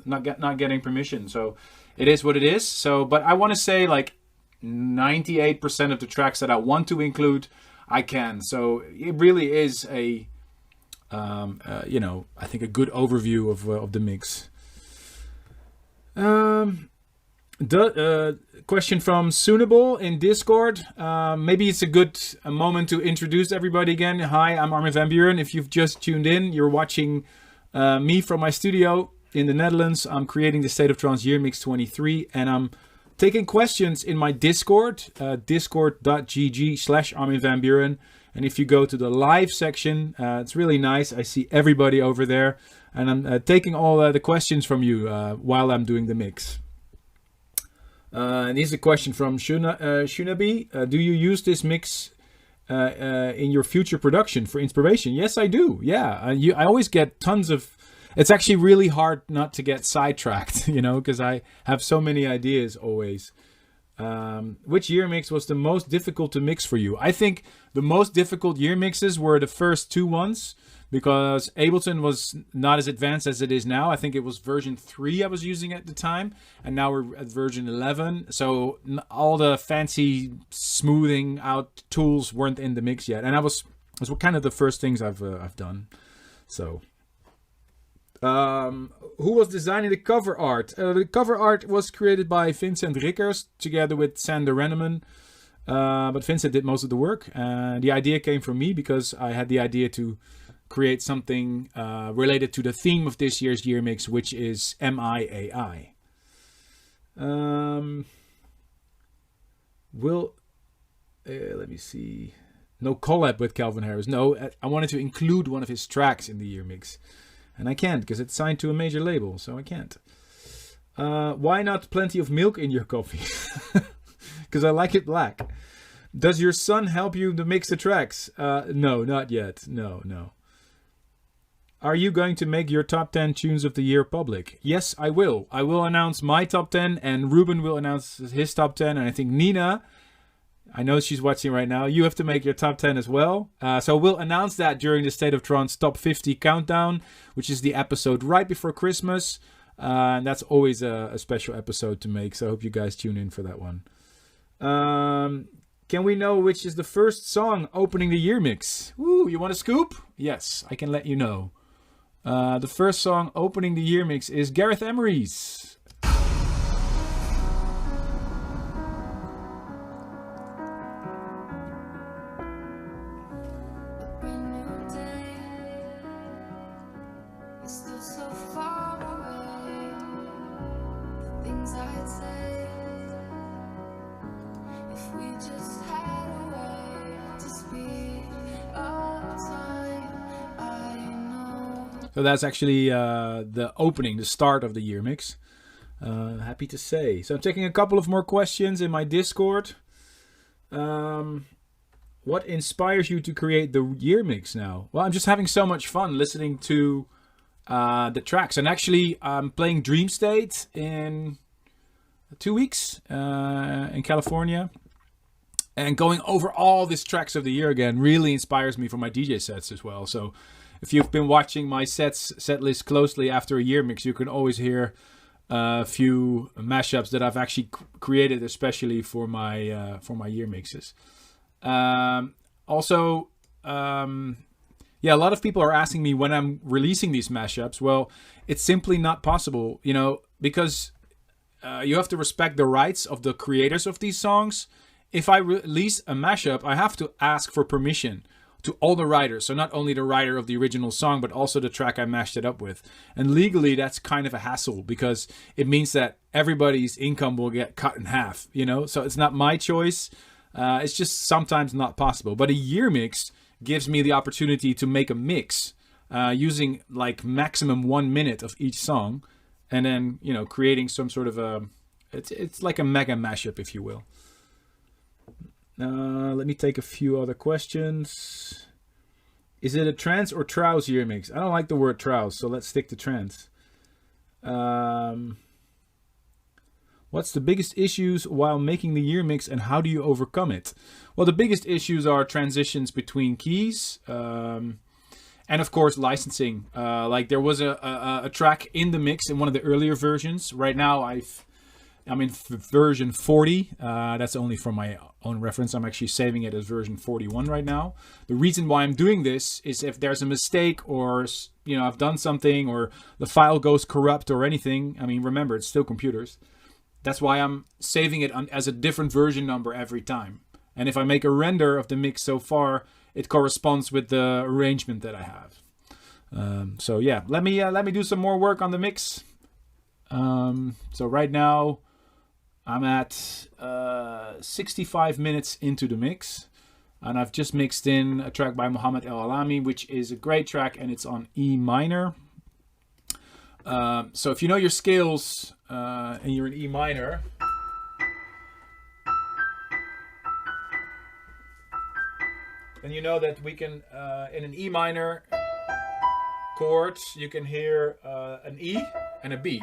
not getting permission. So it is what it is. So, but I want to say like 98% of the tracks that I want to include, I can. So it really is I think a good overview of the mix. The question from Sunable in Discord. Maybe it's a good moment to introduce everybody again. Hi, I'm Armin van Buuren. If you've just tuned in, you're watching me from my studio in the Netherlands. I'm creating the State of Trance Year Mix 23, and I'm taking questions in my Discord, discord.gg/Armin van Buuren. And if you go to the live section, it's really nice. I see everybody over there. And I'm taking all the questions from you while I'm doing the mix. And here's a question from Shunabi. Do you use this mix in your future production for inspiration? Yes, I do. Yeah, I always get tons of... It's actually really hard not to get sidetracked, because I have so many ideas always. Which year mix was the most difficult to mix for you? I think the most difficult year mixes were the first two ones, because Ableton was not as advanced as it is now. I think it was version 3 I was using at the time, and now we're at version 11. So all the fancy smoothing out tools weren't in the mix yet, and those were kind of the first things I've done. So. Who was designing the cover art? The cover art was created by Vincent Rickers together with Sander Renneman. But Vincent did most of the work. The idea came from me because I had the idea to create something related to the theme of this year's year mix, which is MIAI. Let me see. No collab with Calvin Harris. No, I wanted to include one of his tracks in the year mix. And I can't because it's signed to a major label, so I can't. Why not plenty of milk in your coffee? Because I like it black. Does your son help you to mix the tracks? No, not yet. No. Are you going to make your top 10 tunes of the year public? Yes, I will. I will announce my top 10, and Ruben will announce his top 10, and I think Nina... I know she's watching right now. You have to make your top 10 as well. So we'll announce that during the State of Trance Top 50 Countdown, which is the episode right before Christmas. And that's always a special episode to make. So I hope you guys tune in for that one. Can we know which is the first song opening the year mix? Ooh, you want a scoop? Yes, I can let you know. The first song opening the year mix is Gareth Emery's. So that's actually the opening, the start of the year mix. Happy to say. So I'm taking a couple of more questions in my Discord. What inspires you to create the year mix now? Well, I'm just having so much fun listening to the tracks. And actually, I'm playing Dream State in 2 weeks in California. And going over all these tracks of the year again really inspires me for my DJ sets as well. So if you've been watching my set list closely after a year mix, you can always hear a few mashups that I've actually created especially for my year mixes. Yeah, a lot of people are asking me when I'm releasing these mashups. Well, it's simply not possible, you know, because you have to respect the rights of the creators of these songs. If I release a mashup, I have to ask for permission to all the writers. So not only the writer of the original song, but also the track I mashed it up with. And legally, that's kind of a hassle because it means that everybody's income will get cut in half, you know? So it's not my choice. It's just sometimes not possible. But a year mix gives me the opportunity to make a mix using like maximum 1 minute of each song. And then, you know, creating some sort of a... It's like a mega mashup, if you will. Let me take a few other questions. Is it a trance or trance year mix? I don't like the word trance, so let's stick to trance. What's the biggest issues while making the year mix and how do you overcome it? Well, the biggest issues are transitions between keys and of course licensing. Like there was a track in the mix in one of the earlier versions. Right now I'm in version 40. That's only for my own reference. I'm actually saving it as version 41 right now. The reason why I'm doing this is if there's a mistake or, you know, I've done something or the file goes corrupt or anything. I mean, remember, it's still computers. That's why I'm saving it as a different version number every time. And if I make a render of the mix so far, it corresponds with the arrangement that I have. So yeah, let me do some more work on the mix. So right now I'm at 65 minutes into the mix, and I've just mixed in a track by Mohammed El Alami, which is a great track, and it's on E minor. So if you know your scales and you're in E minor, then you know that we can, in an E minor chord, you can hear an E and a B.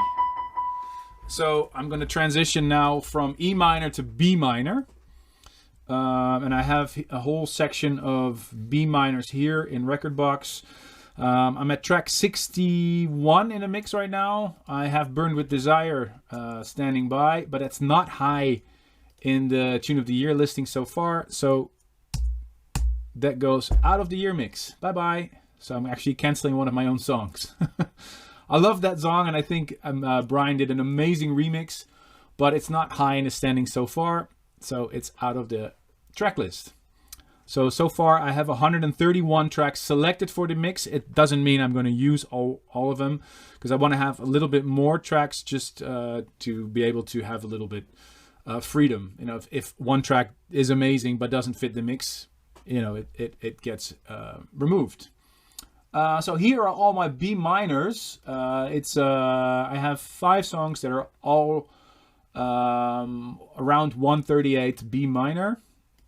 So I'm going to transition now from E minor to B minor. And I have a whole section of B minors here in Rekordbox. I'm at track 61 in the mix right now. I have Burned with Desire standing by, but it's not high in the Tune of the Year listing so far. So that goes out of the year mix. Bye-bye. So I'm actually canceling one of my own songs. I love that song, and I think Brian did an amazing remix, but it's not high in the standing so far, so it's out of the track list. So far I have 131 tracks selected for the mix. It doesn't mean I'm going to use all of them, because I want to have a little bit more tracks just to be able to have a little bit freedom. You know, if one track is amazing but doesn't fit the mix, you know, it gets removed. So here are all my B minors. I have 5 songs that are all around 138 B minor.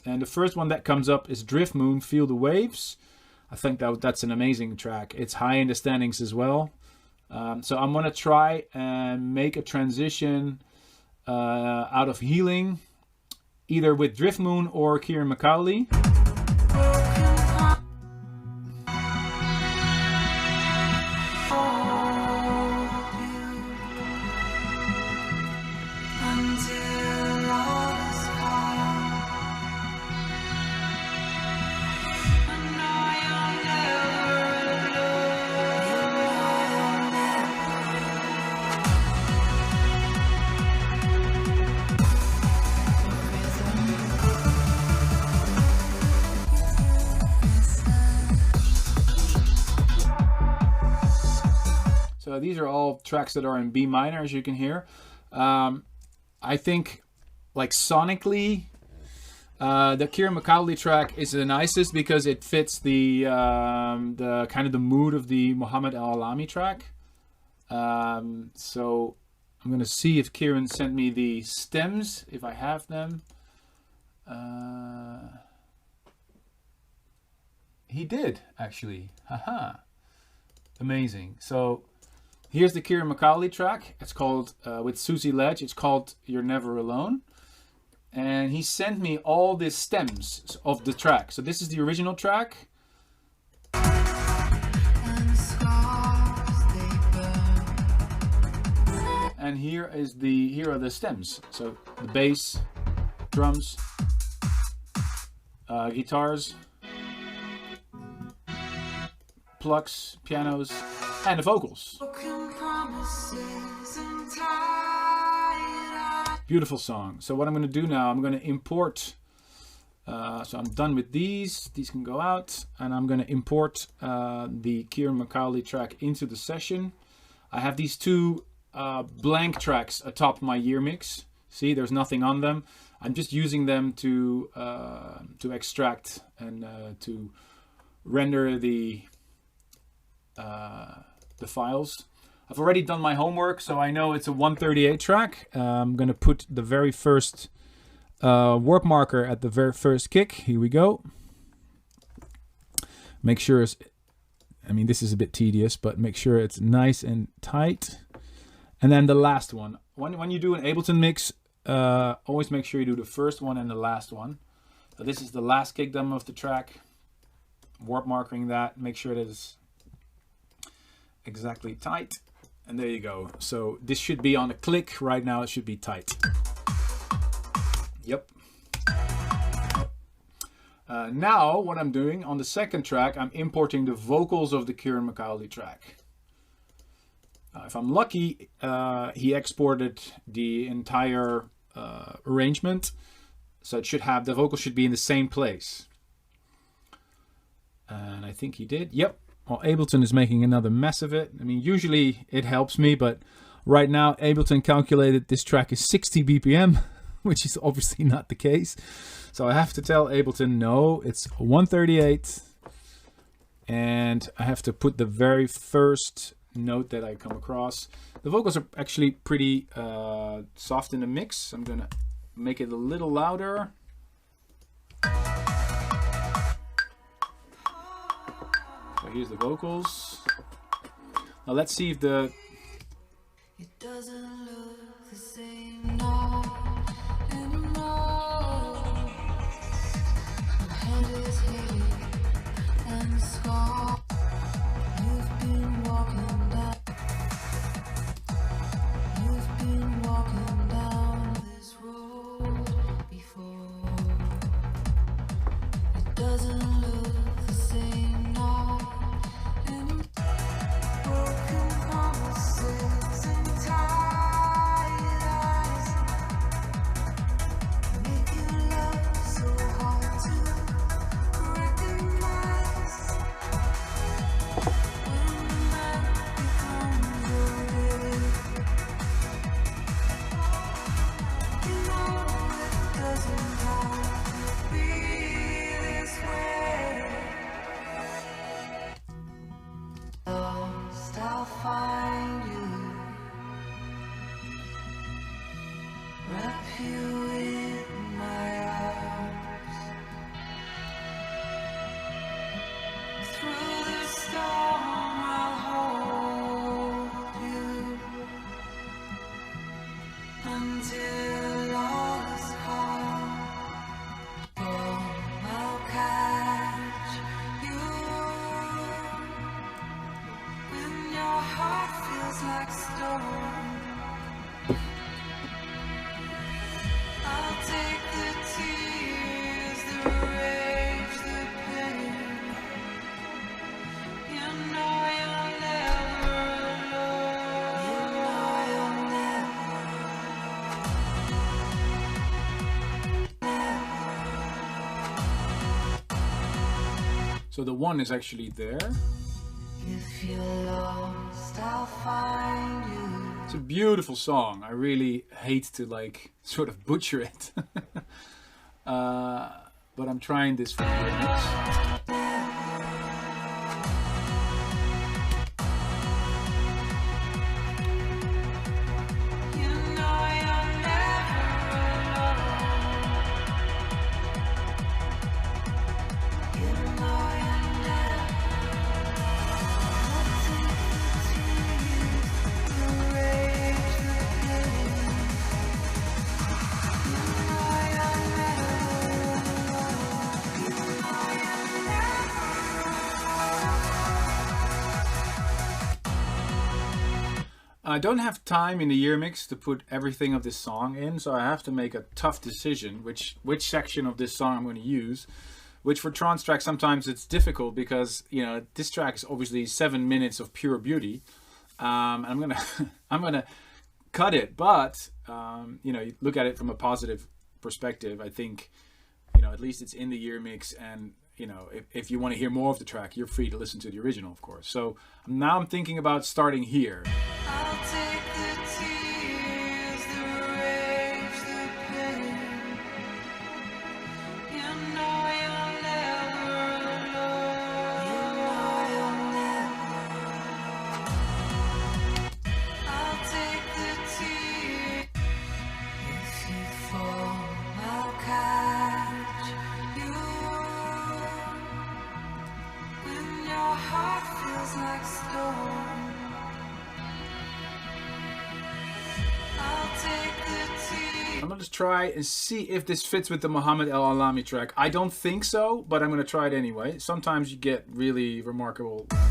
And the first one that comes up is Drift Moon, Feel the Waves. I think that's an amazing track. It's high in the standings as well. So I'm going to try and make a transition out of Healing, either with Drift Moon or Kieran McCauley. So these are all tracks that are in B minor, as you can hear. I think, like sonically, the Kieran McCauley track is the nicest because it fits the kind of the mood of the Mohammed El Alami track. So I'm gonna see if Kieran sent me the stems, if I have them. He did, actually. Haha. Amazing. So here's the Kieran McCauley track. It's called, with Susie Ledge, it's called You're Never Alone. And he sent me all the stems of the track. So this is the original track. And here are the stems. So the bass, drums, guitars, plucks, pianos, and the vocals. Beautiful song. So what I'm going to do now, I'm going to import. So I'm done with these. These can go out, and I'm going to import the Kieran McCauley track into the session. I have these two blank tracks atop my year mix. See, there's nothing on them. I'm just using them to extract and to render the files. I've already done my homework, so I know it's a 138 track. I'm going to put the very first warp marker at the very first kick. Here we go. Make sure it's, I mean, this is a bit tedious, but make sure it's nice and tight. And then the last one. When you do an Ableton mix, always make sure you do the first one and the last one. So this is the last kick drum of the track. Warp marking that. Make sure that it's exactly tight. And there you go. So this should be on a click. Right now it should be tight. Yep. Now what I'm doing on the second track, I'm importing the vocals of the Kieran McCauley track. If I'm lucky, he exported the entire arrangement, so it should have, the vocals should be in the same place. And I think he did. Yep. Well, Ableton is making another mess of it. I mean, usually it helps me, but right now Ableton calculated this track is 60 BPM, which is obviously not the case. So I have to tell Ableton, no, it's 138. And I have to put the very first note that I come across. The vocals are actually pretty soft in the mix. I'm gonna make it a little louder. So here's the vocals. Now let's see if the... It doesn't look the same now anymore. My head is heavy and scarred. You've been walking down. You've been walking down this road before. It doesn't look the same now anymore. Broken promises and tired eyes, making love so hard to recognize. When the night becomes your day, you know it doesn't have to be this way. Lost, I'll find you, wrap you in my arms. Through the storm, I'll hold you until all is calm. Oh, I'll catch you when your heart feels like stone. I'll take the tears, the rage, the pain. You know you're never alone. You know you're never. So the one is actually there. If you're lost, I'll find you. It's a beautiful song. I really hate to like sort of butcher it. But I'm trying this for the remix. You know you're never alone. You know you're never. I'll take the tears, the rage, the pain. You know you're never alone. You know you're never. I don't have time in the year mix to put everything of this song in, so I have to make a tough decision which section of this song I'm going to use. which for trance tracks sometimes it's difficult because this track is obviously 7 minutes of pure beauty. I'm gonna I'm gonna cut it, but you look at it from a positive perspective. I think at least it's in the year mix, and if you want to hear more of the track, you're free to listen to the original, of course. So now I'm thinking about starting here. I'll take the tears, the rage, the pain. You know you're never alone. You know you're never alone. I'll take the tears. If you fall, I'll catch you. When your heart feels like stone, I'll take the tears. I'm gonna just try and see if this fits with the Muhammad El Alami track. I don't think so, but I'm gonna try it anyway. Sometimes you get really remarkable things.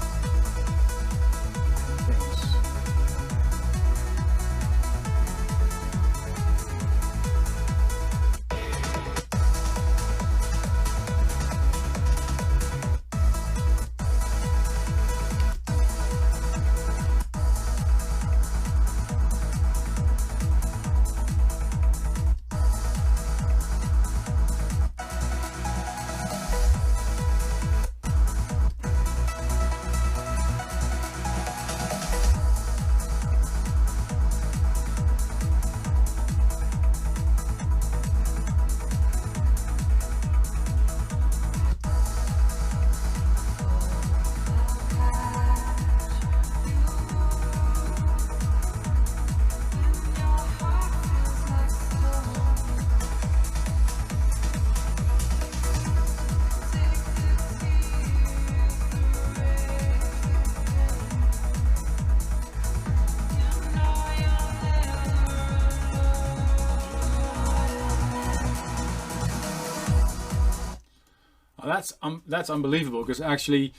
That's unbelievable, because actually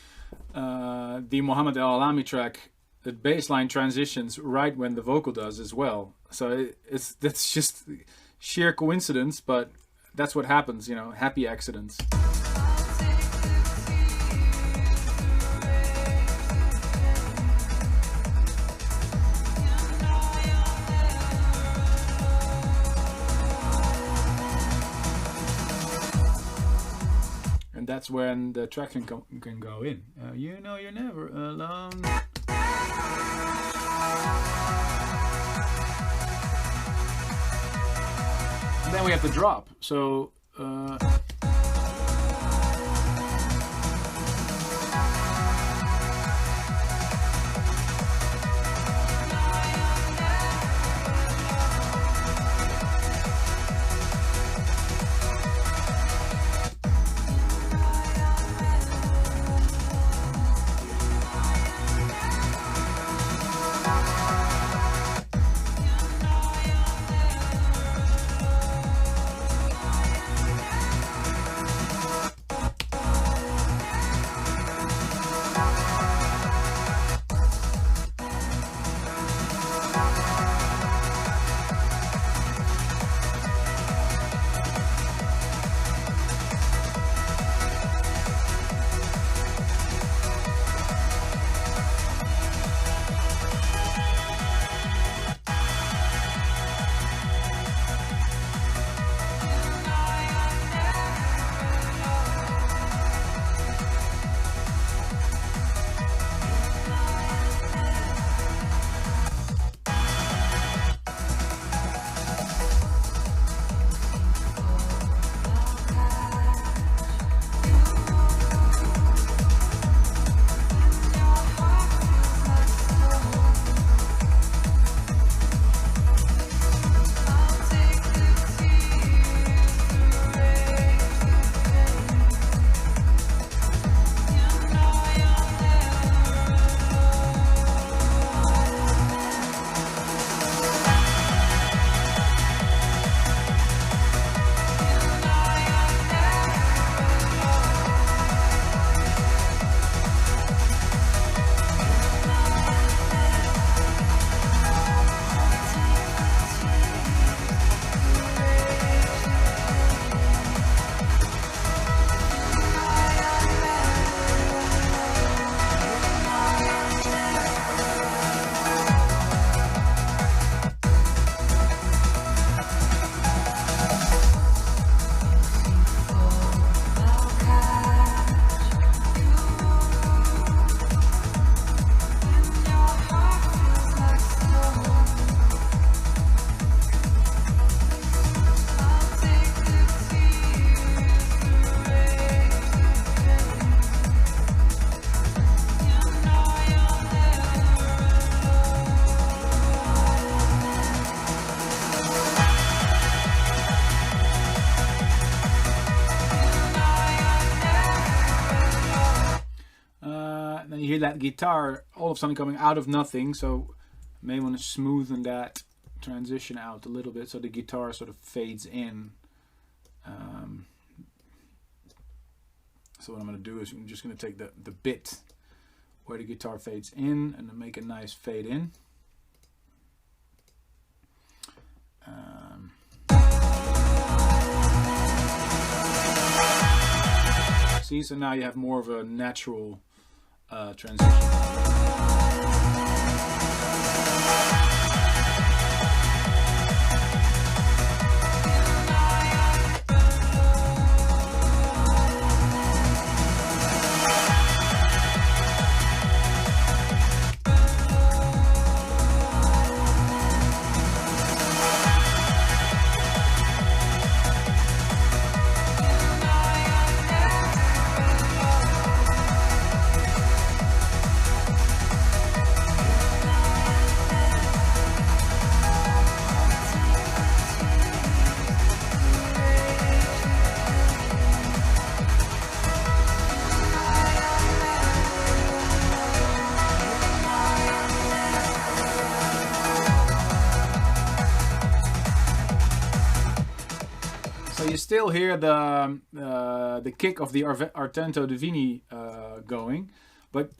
the Muhammad El Alami track, the bass line transitions right when the vocal does as well. So that's just sheer coincidence, but that's what happens, happy accidents. And that's when the track can go in. You're never alone. And then we have the drop. So you hear that guitar all of a sudden coming out of nothing, so may want to smoothen that transition out a little bit so the guitar sort of fades in. So what I'm going to do is I'm just going to take the bit where the guitar fades in and then make a nice fade in. See, so now you have more of a natural transition. So you still hear the kick of the Artento Divini going, but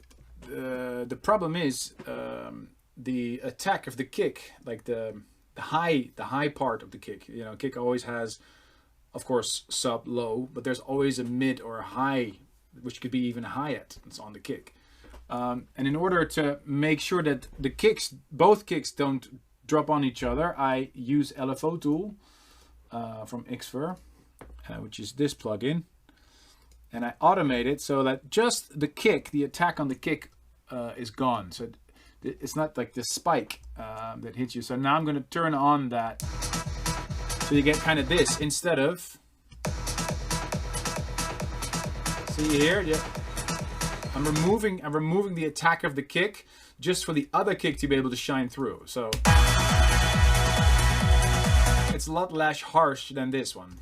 the problem is the attack of the kick, like the high part of the kick. You know, kick always has, of course, sub, low, but there's always a mid or a high, which could be even hi-hat. It's on the kick, and in order to make sure that the kicks, both kicks, don't drop on each other, I use LFO tool. From Xfer, which is this plugin, and I automate it so that just the kick, the attack on the kick, is gone. So it's not like the spike that hits you. So now I'm going to turn on that, so you get kind of this instead of. See here, yeah. I'm removing the attack of the kick just for the other kick to be able to shine through. So. It's a lot less harsh than this one.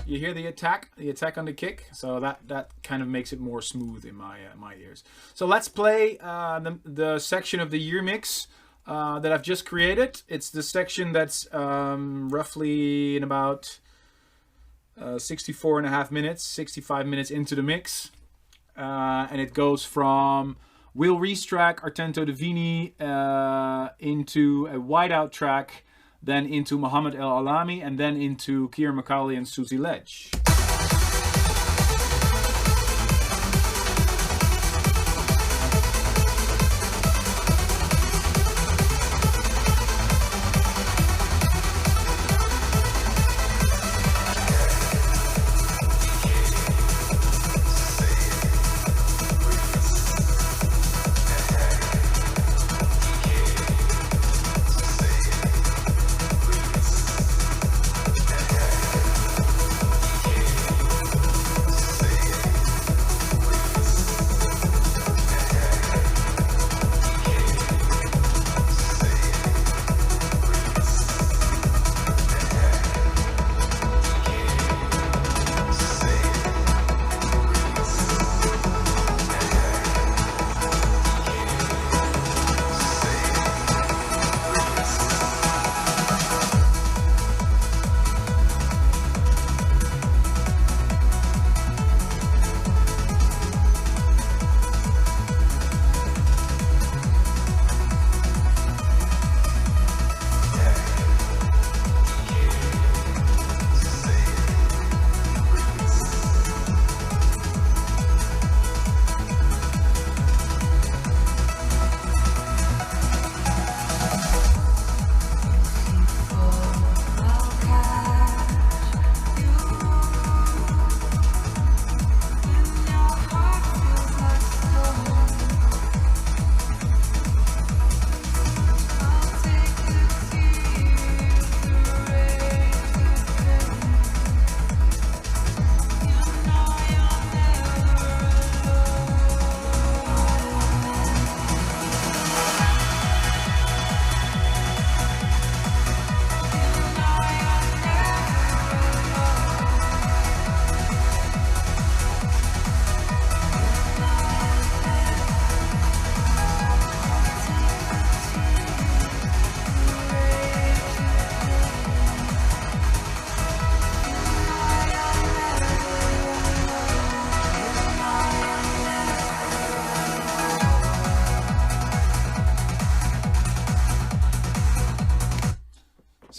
You hear the attack on the kick, so that kind of makes it more smooth in my ears. So let's play the section of the year mix that I've just created. It's the section that's roughly in about 64.5 minutes, 65 minutes into the mix, and it goes from Will Reese track, Artento Divini, into a whiteout track, then into Muhammad El Alami, and then into Keir Macaulay and Susie Ledge.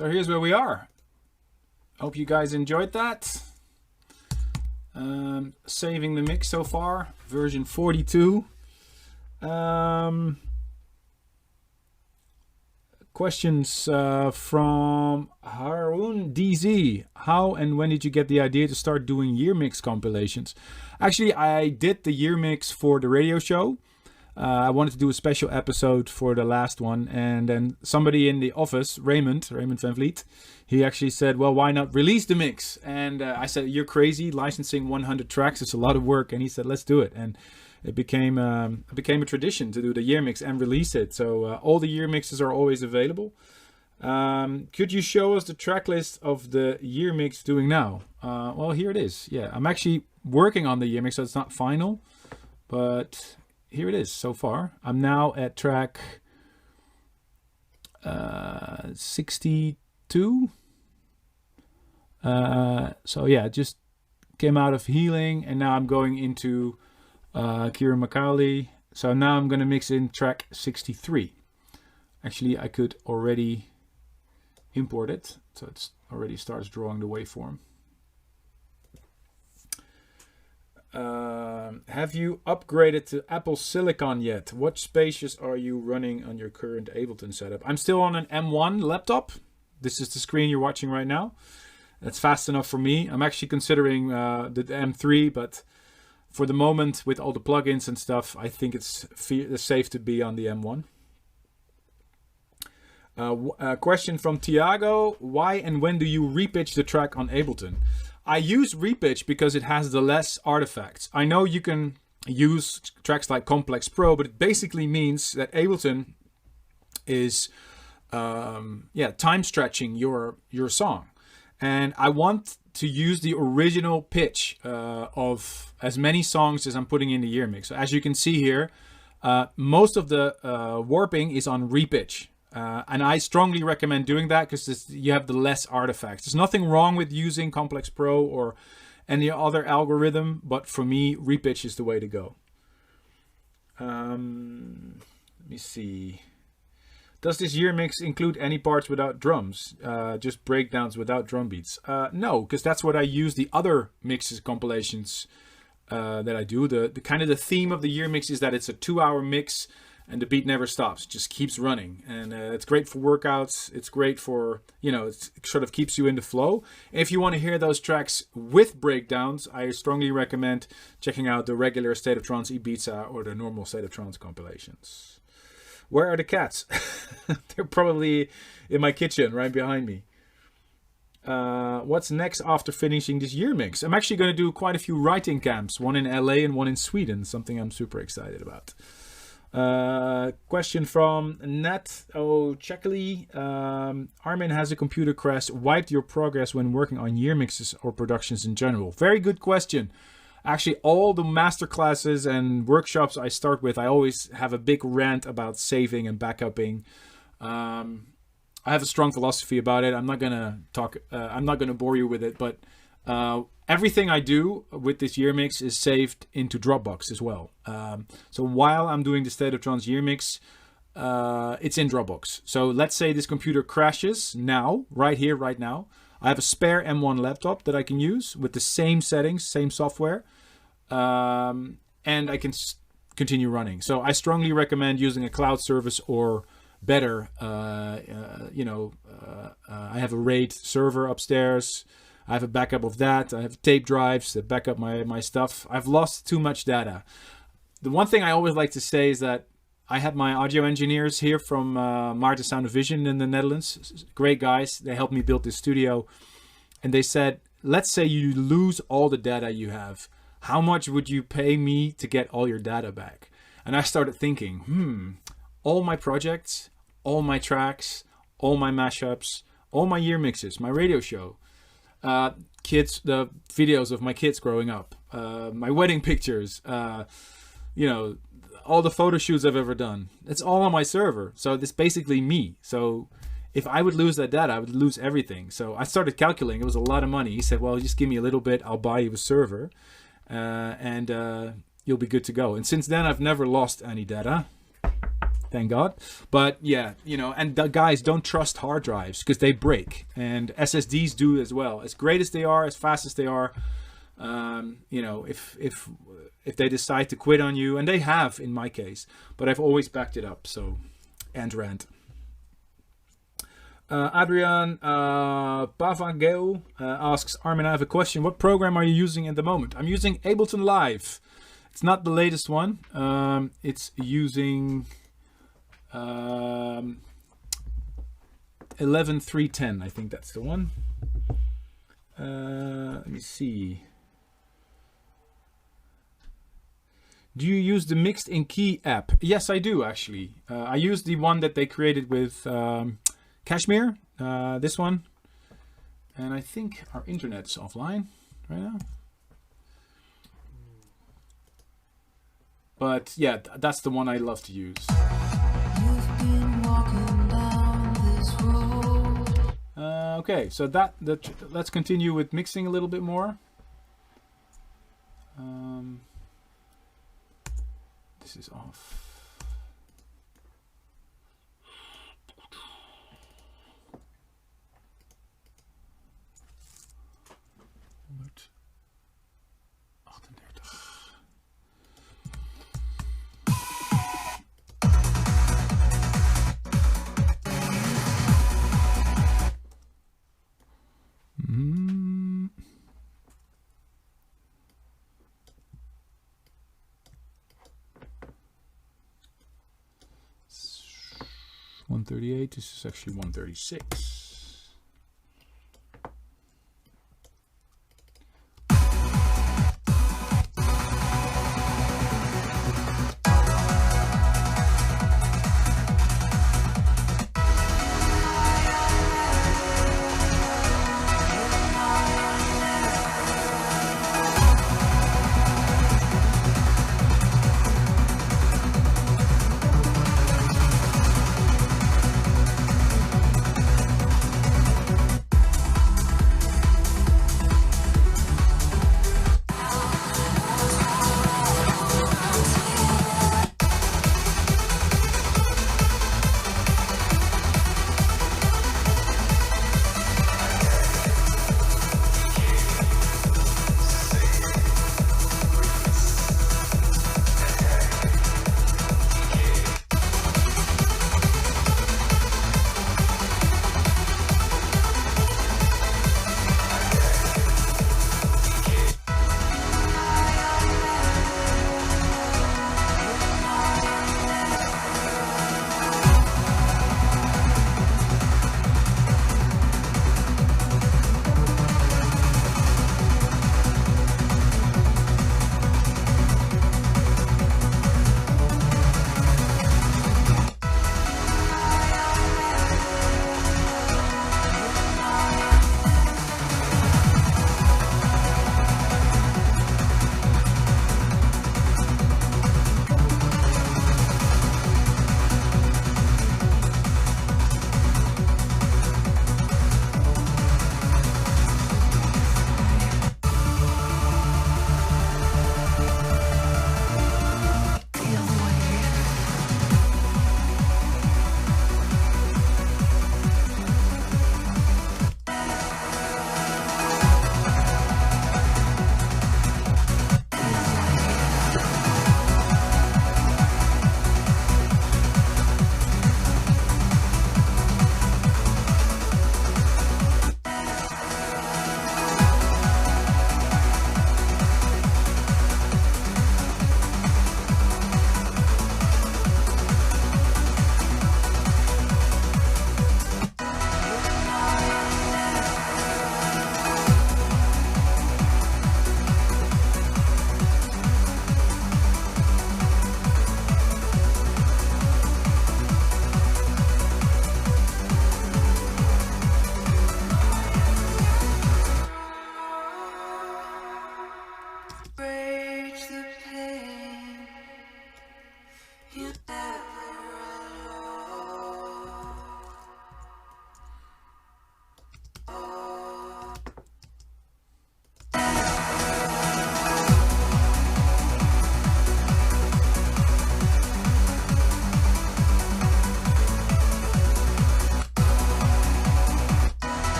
So here's where we are. Hope you guys enjoyed that. Saving the mix so far, version 42. Questions from Harun DZ. How and when did you get the idea to start doing year mix compilations? Actually, I did the year mix for the radio show. I wanted to do a special episode for the last one, and then somebody in the office, Raymond Van Vliet, he actually said, well, why not release the mix? And I said, you're crazy, licensing 100 tracks, it's a lot of work. And he said, let's do it. And it became a tradition to do the year mix and release it. So all the year mixes are always available. Could you show us the track list of the year mix doing now? Well, here it is. Yeah, I'm actually working on the year mix, so it's not final, but here it is so far. I'm now at track 62. So yeah, just came out of healing, and now I'm going into Kira Makali. So now I'm going to mix in track 63. Actually, I could already import it, so it already starts drawing the waveform. Have you upgraded to Apple Silicon yet? What spaces are you running on your current Ableton setup? I'm still on an M1 laptop. This is the screen you're watching right now. That's fast enough for me. I'm actually considering the M3, but for the moment, with all the plugins and stuff, I think it's safe to be on the M1. A question from Tiago. Why and when do you repitch the track on Ableton? I use repitch because it has the less artifacts. I know you can use tracks like Complex Pro, but it basically means that Ableton is time stretching your song. And I want to use the original pitch of as many songs as I'm putting in the year mix. So as you can see here, most of the warping is on repitch. And I strongly recommend doing that because you have the less artifacts. There's nothing wrong with using Complex Pro or any other algorithm, but for me, repitch is the way to go. Let me see. Does this year mix include any parts without drums? Just breakdowns without drum beats? No, because that's what I use the other mixes compilations that I do. The kind of the theme of the year mix is that it's a 2-hour mix and the beat never stops, it just keeps running. And it's great for workouts. It's great for, it sort of keeps you in the flow. If you want to hear those tracks with breakdowns, I strongly recommend checking out the regular State of Trance Ibiza or the normal State of Trance compilations. Where are the cats? They're probably in my kitchen right behind me. What's next after finishing this year mix? I'm actually going to do quite a few writing camps, one in LA and one in Sweden, something I'm super excited about. Question from Nat O'Checkley. Armin, has a computer crash wiped your progress when working on year mixes or productions in general? Very good question. Actually, all the masterclasses and workshops I start with, I always have a big rant about saving and backupping. I have a strong philosophy about it. I'm not gonna talk. I'm not gonna bore you with it, but everything I do with this year mix is saved into Dropbox as well. So while I'm doing the State of Trance year mix, it's in Dropbox. So let's say this computer crashes now, right here, right now. I have a spare M1 laptop that I can use with the same settings, same software, and I can continue running. So I strongly recommend using a cloud service or better. I have a RAID server upstairs. I have a backup of that. I have tape drives that back up my stuff. I've lost too much data. The one thing I always like to say is that I had my audio engineers here from Maarten Sound of Vision in the Netherlands. Great guys. They helped me build this studio. And they said, let's say you lose all the data you have. How much would you pay me to get all your data back? And I started thinking, all my projects, all my tracks, all my mashups, all my year mixes, my radio show, kids, the videos of my kids growing up, my wedding pictures, all the photo shoots I've ever done. It's all on my server. So it's basically me. So if I would lose that data, I would lose everything. So I started calculating. It was a lot of money. He said, well, just give me a little bit. I'll buy you a server and you'll be good to go. And since then, I've never lost any data. thank God. But yeah, you know, and the guys, don't trust hard drives because they break, and SSDs do as well. As great as they are, as fast as they are, you know, if they decide to quit on you, and they have in my case, but I've always backed it up. So, end rant. Adrian Pavageo asks, Armin, I have a question. What program are you using at the moment? I'm using Ableton Live. It's not the latest one. It's using 11.3.10. I think that's the one. Let me see. Do you use the Mixed in Key app? Yes, I do actually. I use the one that they created with Kashmir, this one. And I think our internet's offline right now. But yeah, that's the one I love to use. You've been walking down this road. Okay, so let's continue with mixing a little bit more. This is off. Mm. 138. This is actually 136.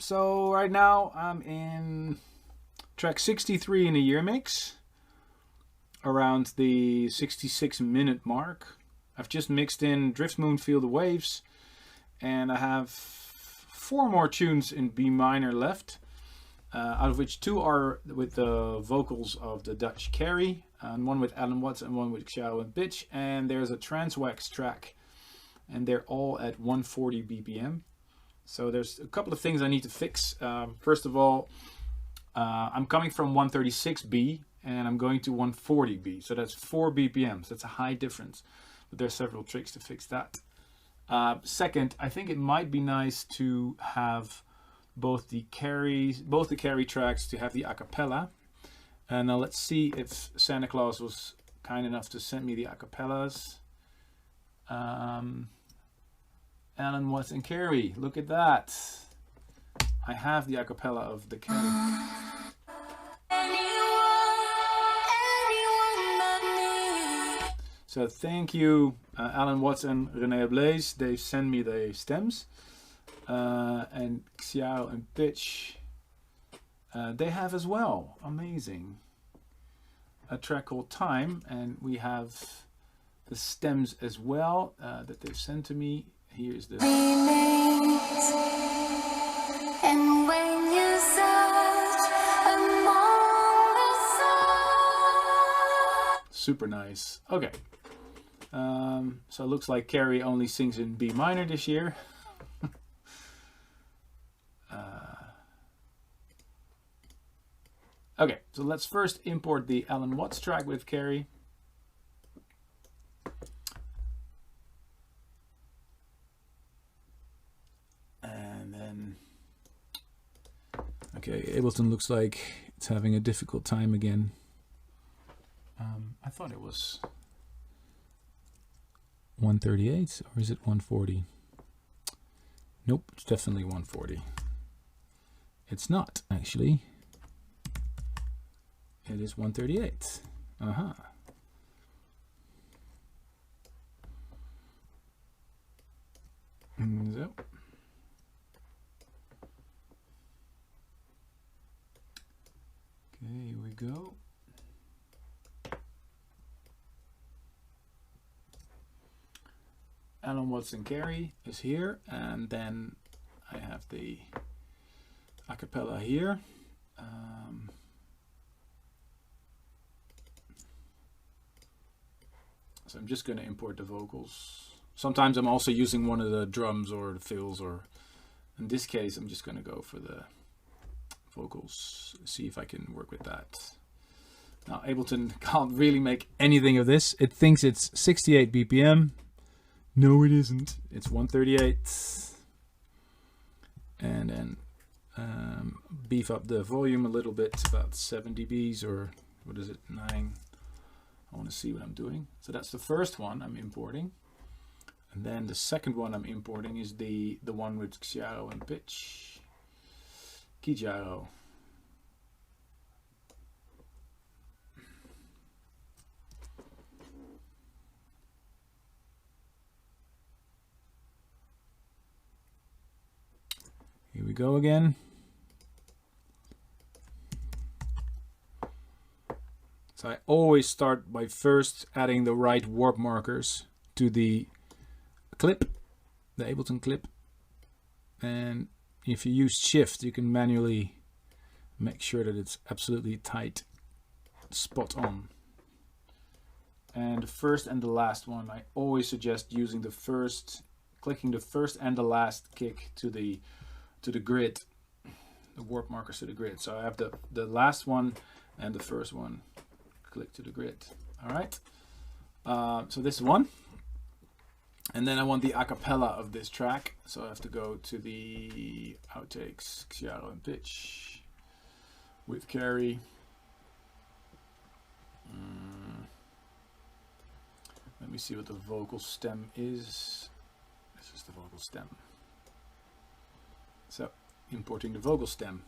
So right now I'm in track 63 in the year mix, around the 66-minute mark. I've just mixed in Drift Moon, Feel the Waves, and I have 4 more tunes in B minor left, out of which 2 are with the vocals of the Dutch Carrie, and 1 with Alan Watts and 1 with Xiao and Pitch, and there's a trance wax track, and they're all at 140 BPM. So there's a couple of things I need to fix. First of all, I'm coming from 136B and I'm going to 140B. So that's 4 BPMs. That's a high difference. But there's several tricks to fix that. Second, I think it might be nice to have both the carry tracks to have the a cappella. And now let's see if Santa Claus was kind enough to send me the a cappellas. Alan Watts and Carrie, look at that. I have the a cappella of the Carrie. So thank you, Alan Watts and René Blaze. They send me the stems. And Xiao and Pitch, they have as well. Amazing. A track called Time, and we have the stems as well that they've sent to me. Here's the And when you search among the stars. super nice. Okay. So it looks like Carrie only sings in B minor this year. Okay, so let's first import the Alan Watts track with Carrie. And then, okay, Ableton looks like it's having a difficult time again. I thought it was 138, or is it 140? Nope, it's definitely 140. It's not, actually. It is 138. Uh-huh. So. Okay, here we go. Alan Watts and Carrie is here, and then I have the a cappella here. So I'm just going to import the vocals. Sometimes I'm also using one of the drums or the fills, or in this case I'm just going to go for the vocals, see if I can work with that. Now Ableton can't really make anything of this. It thinks it's 68 BPM. No, it isn't. It's 138. And then beef up the volume a little bit, about 7 dBs, or what is it, 9. I want to see what I'm doing. So that's the first one I'm importing. And then the second one I'm importing is the one with Xiao and Pitch. Kijaro. Here we go again. So I always start by first adding the right warp markers to the clip, the Ableton clip. And if you use Shift, you can manually make sure that it's absolutely tight, spot on. And the first and the last one, I always suggest using the first, clicking the first and the last kick to the grid, the warp markers to the grid. So I have the last one and the first one. Click to the grid. All right. So this one, and then I want the a cappella of this track. So I have to go to the outtakes, Xiao and Pitch with Carrie. Let me see what the vocal stem is. This is the vocal stem. So importing the vocal stem.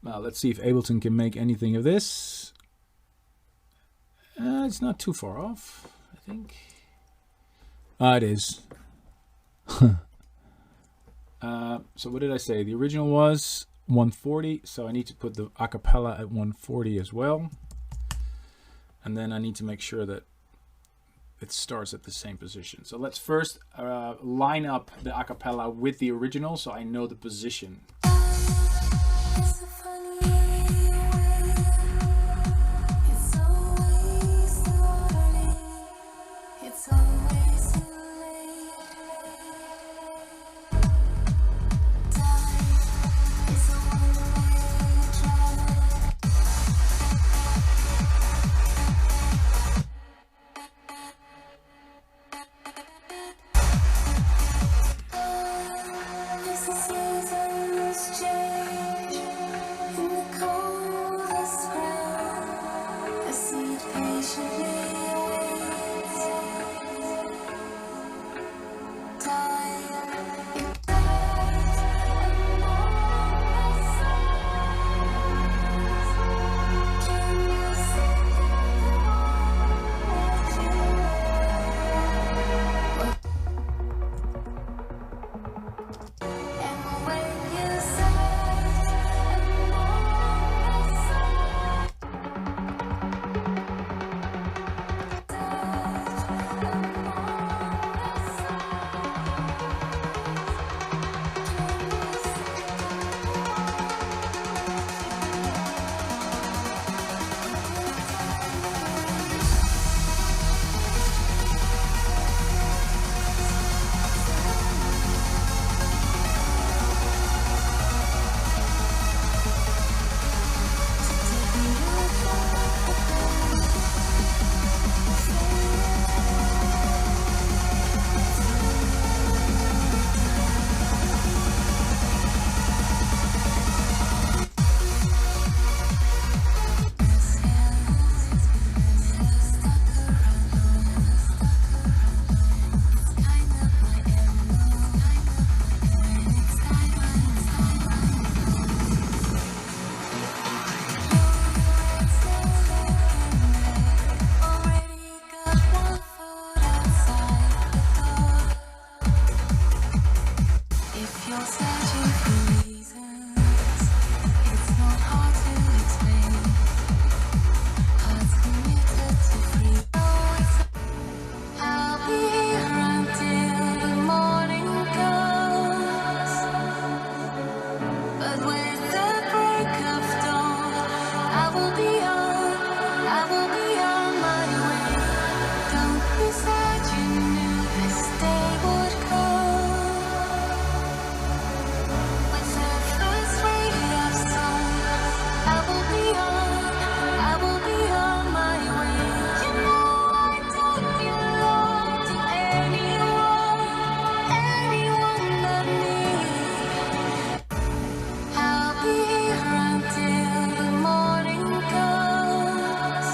Now let's see if Ableton can make anything of this. It's not too far off, I think. It is. So what did I say? The original was 140, so I need to put the acapella at 140 as well. And then I need to make sure that it starts at the same position. So let's first line up the acapella with the original so I know the position. It's a funny way. It's always too early. It's always too late. Time is a one-way travel. As the seasons change in the coldest ground, a seed patiently waits. Time it dies among the stars. Can you see the one that you love? And when you search among the stars, if you're searching for reasons, it's not hard to explain. Hearts committed to freedom. I'll be here until the morning comes. But with the break of dawn, I will be on my way. Don't be sad, you knew this day would come. With the first ray of sun, I will be on my way. You know I don't belong to anyone but me. I'll be here until the morning comes.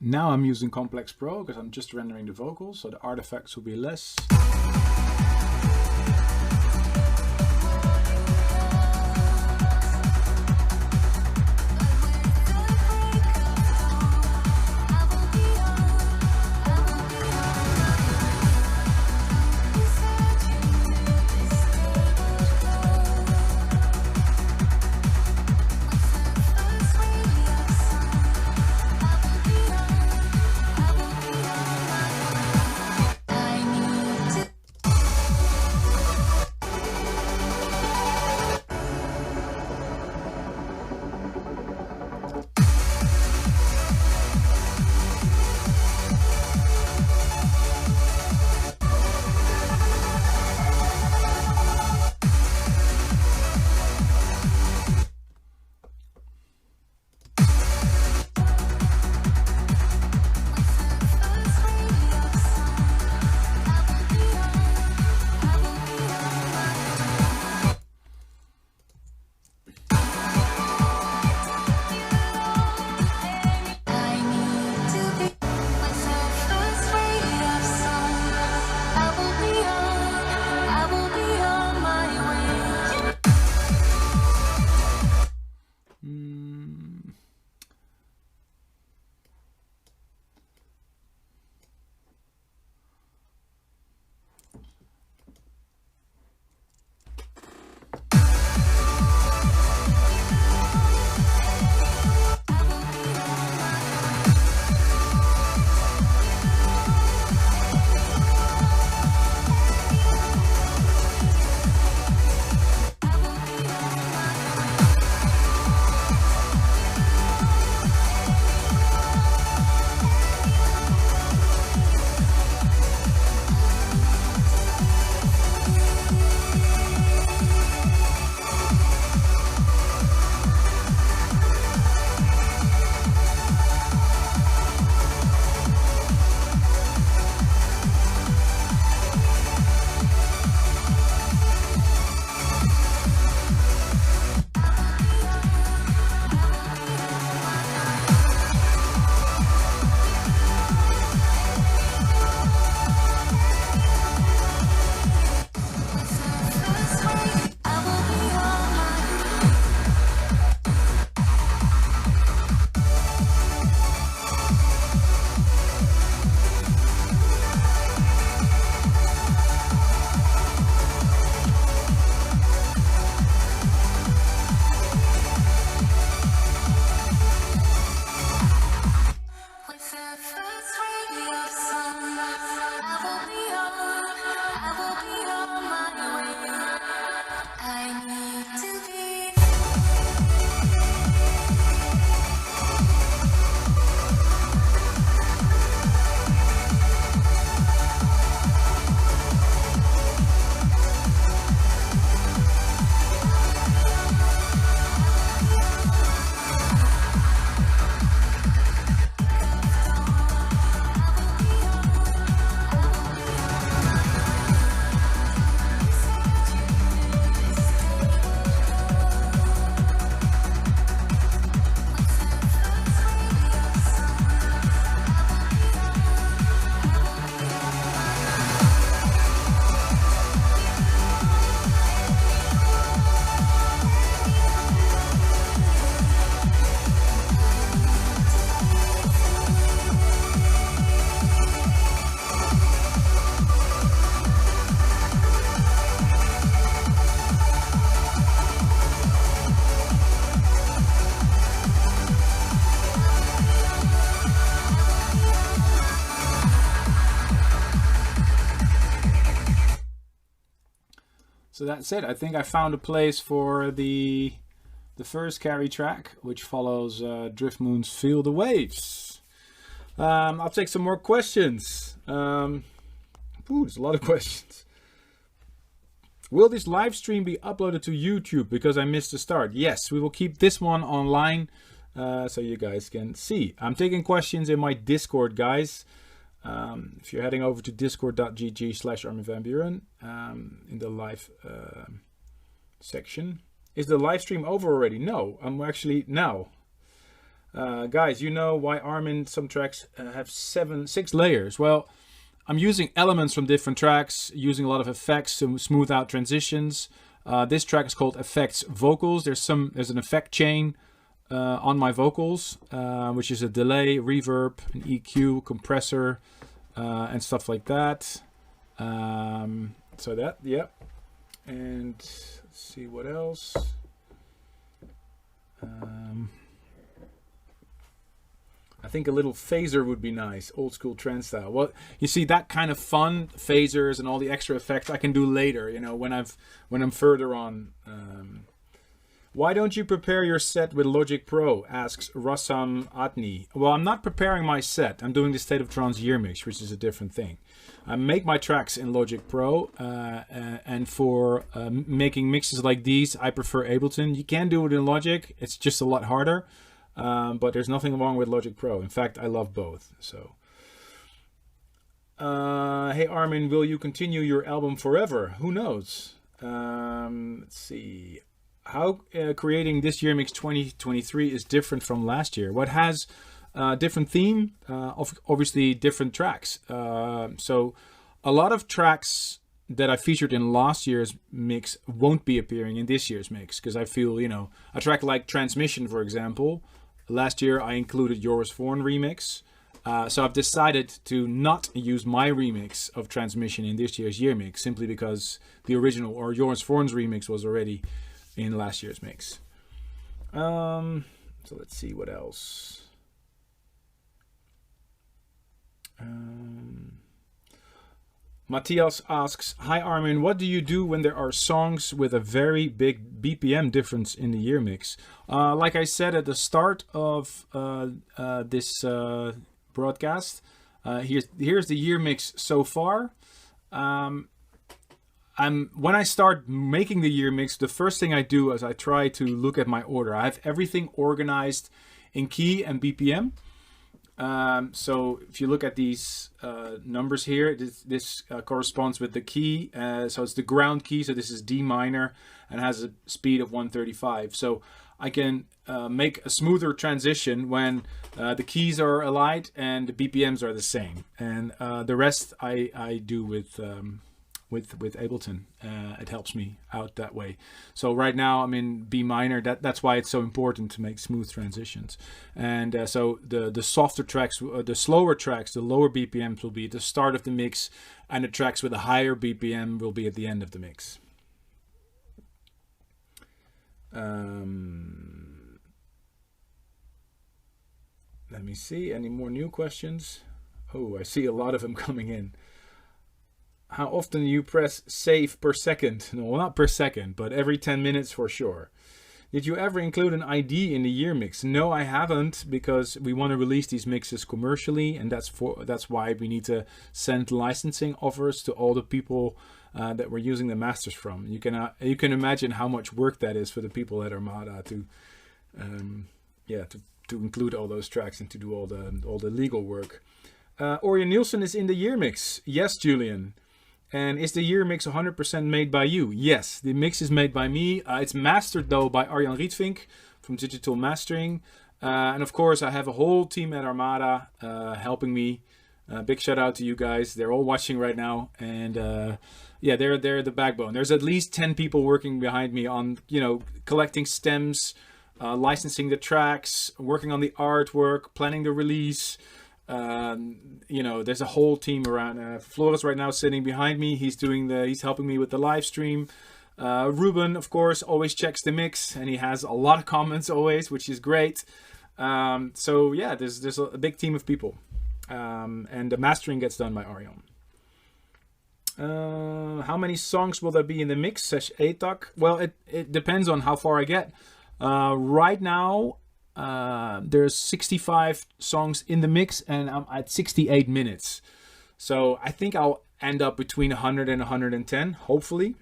Now I'm using Complex Pro because I'm just rendering the vocals, so the artifacts will be less. I need to So that's it. I think I found a place for the first carry track, which follows Driftmoon's Feel the Waves. I'll take some more questions. There's a lot of questions. Will this live stream be uploaded to YouTube because I missed the start? Yes, we will keep this one online so you guys can see. I'm taking questions in my Discord, guys. If you're heading over to discord.gg/Armin van Buuren in the live section. Is the live stream over already? No, I'm actually now. Guys, you know why Armin, some tracks have 6 layers. Well, I'm using elements from different tracks, using a lot of effects to smooth out transitions. This track is called Effects Vocals. There's an effect chain on my vocals, which is a delay, reverb, an EQ, compressor, and stuff like that. So that, yeah. And let's see what else. I think a little phaser would be nice, old school trance style. Well, you see that kind of fun, phasers and all the extra effects I can do later, you know, when I'm further on. Why don't you prepare your set with Logic Pro? Asks Rassam Atni. Well, I'm not preparing my set. I'm doing the State of Trance yearmix, which is a different thing. I make my tracks in Logic Pro, and for making mixes like these, I prefer Ableton. You can do it in Logic. It's just a lot harder. But there's nothing wrong with Logic Pro. In fact, I love both. So, hey Armin, will you continue your album forever? Who knows? Let's see. How creating this year mix 2023 is different from last year. What has different theme? Obviously different tracks. So a lot of tracks that I featured in last year's mix won't be appearing in this year's mix because I feel, you know, a track like Transmission, for example. Last year I included Joris Voorn remix. So I've decided to not use my remix of Transmission in this year's year mix simply because the original or Joris Voorn's remix was already in last year's mix. So let's see what else. Matthias asks, hi Armin, what do you do when there are songs with a very big BPM difference in the year mix? Like I said at the start of this broadcast, here's the year mix so far. When I start making the year mix, the first thing I do is I try to look at my order. I have everything organized in key and BPM. So if you look at these numbers here, this corresponds with the key. So it's the ground key. So this is D minor and has a speed of 135. So I can make a smoother transition when the keys are aligned and the BPMs are the same. And the rest I do with Ableton. It helps me out that way. So right now I'm in B minor. That's why it's so important to make smooth transitions. And so the softer tracks, the slower tracks, the lower BPMs will be at the start of the mix, and the tracks with a higher BPM will be at the end of the mix. Let me see. Any more new questions? Oh, I see a lot of them coming in. How often you press save per second? No, well, not per second, but every 10 minutes for sure. Did you ever include an ID in the year mix? No, I haven't, because we want to release these mixes commercially, and that's why we need to send licensing offers to all the people that we're using the masters from. You can imagine how much work that is for the people at Armada to include all those tracks and to do all the legal work. Orion Nielsen is in the year mix. Yes, Julian. And is the year mix 100% made by you? Yes, the mix is made by me. It's mastered though by Arjan Rietvink from Digital Mastering. And of course I have a whole team at Armada helping me. Big shout out to you guys. They're all watching right now. And yeah, they're the backbone. There's at least 10 people working behind me on, collecting stems, licensing the tracks, working on the artwork, planning the release. There's a whole team around. Floris right now sitting behind me. He's helping me with the live stream. Ruben, of course, always checks the mix, and he has a lot of comments always, which is great. So yeah, there's a big team of people, and the mastering gets done by Arion. How many songs will there be in the mix? Says Atak. Well, it depends on how far I get. Right now, there's 65 songs in the mix, and I'm at 68 minutes. So I think I'll end up between 100 and 110, hopefully.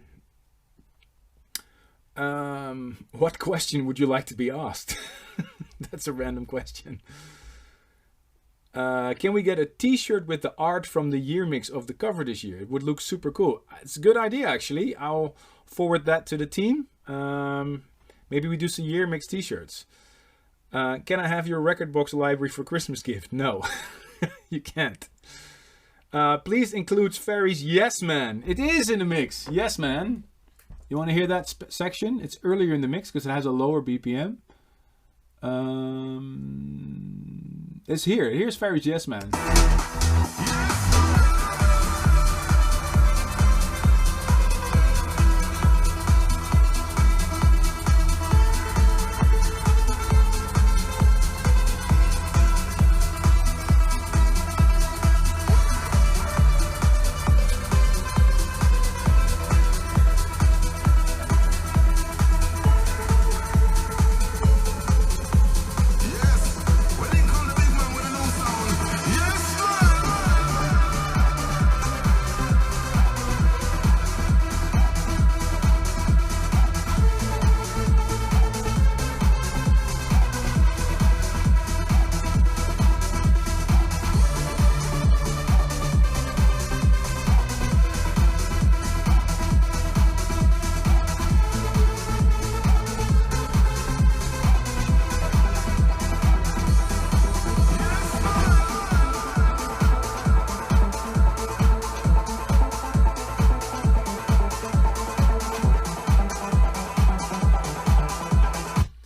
What question would you like to be asked? That's a random question. Can we get a t-shirt with the art from the year mix of the cover this year? It would look super cool. It's a good idea, actually. I'll forward that to the team. Maybe we do some year mix t-shirts. Can I have your record box library for Christmas gift? No, you can't. Please include Ferry's Yes Man. It is in the mix. Yes Man. You want to hear that section? It's earlier in the mix because it has a lower BPM. It's here. Here's Ferry's Yes Man.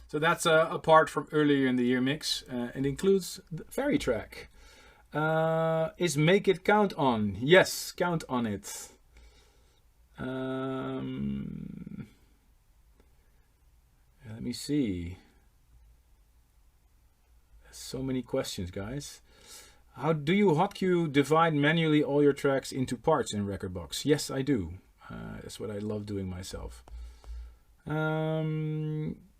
So that's a part from earlier in the year mix. It includes the Ferry track. Is Make It Count on? Yes, count on it. Let me see. So many questions, guys. How do you hotkew divide manually all your tracks into parts in Rekordbox? Yes, I do. That's what I love doing myself.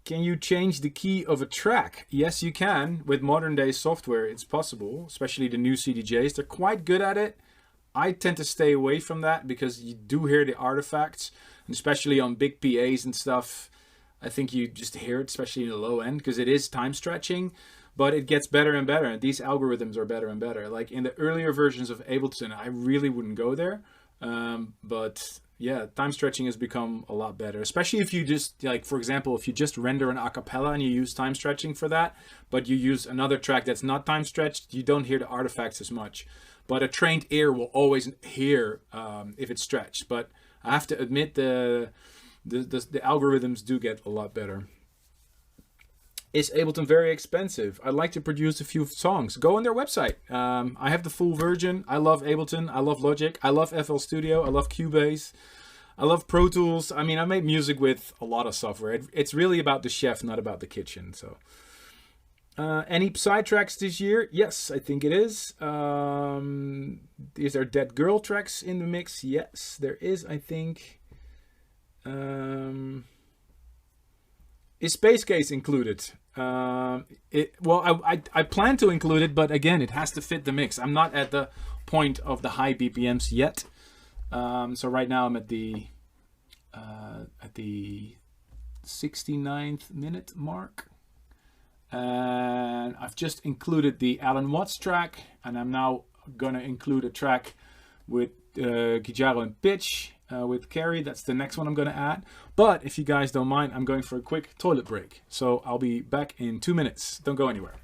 Can you change the key of a track? Yes, you can. With modern day software, it's possible, especially the new CDJs. They're quite good at it. I tend to stay away from that because you do hear the artifacts, and especially on big PAs and stuff. I think you just hear it, especially in the low end, because it is time stretching, but it gets better and better. And these algorithms are better and better. Like in the earlier versions of Ableton, I really wouldn't go there. But yeah, time stretching has become a lot better, especially if you just, like, for example, if you just render an acapella and you use time stretching for that, but you use another track that's not time stretched, you don't hear the artifacts as much. But a trained ear will always hear if it's stretched. But I have to admit the algorithms do get a lot better. Is Ableton very expensive? I'd like to produce a few songs. Go on their website. I have the full version. I love Ableton. I love Logic. I love FL Studio. I love Cubase. I love Pro Tools. I mean, I make music with a lot of software. It's really about the chef, not about the kitchen. So, any Psy tracks this year? Yes, I think it is. Is there Dead Girl tracks in the mix? Yes, there is, I think. Is Space Case included? Well, I plan to include it, but again, it has to fit the mix. I'm not at the point of the high BPMs yet. So right now I'm at the 69th minute mark. And I've just included the Alan Watts track, and I'm now gonna include a track with Guijarro and pitch. With Carrie, that's the next one I'm going to add. But if you guys don't mind, I'm going for a quick toilet break. So I'll be back in 2 minutes. Don't go anywhere.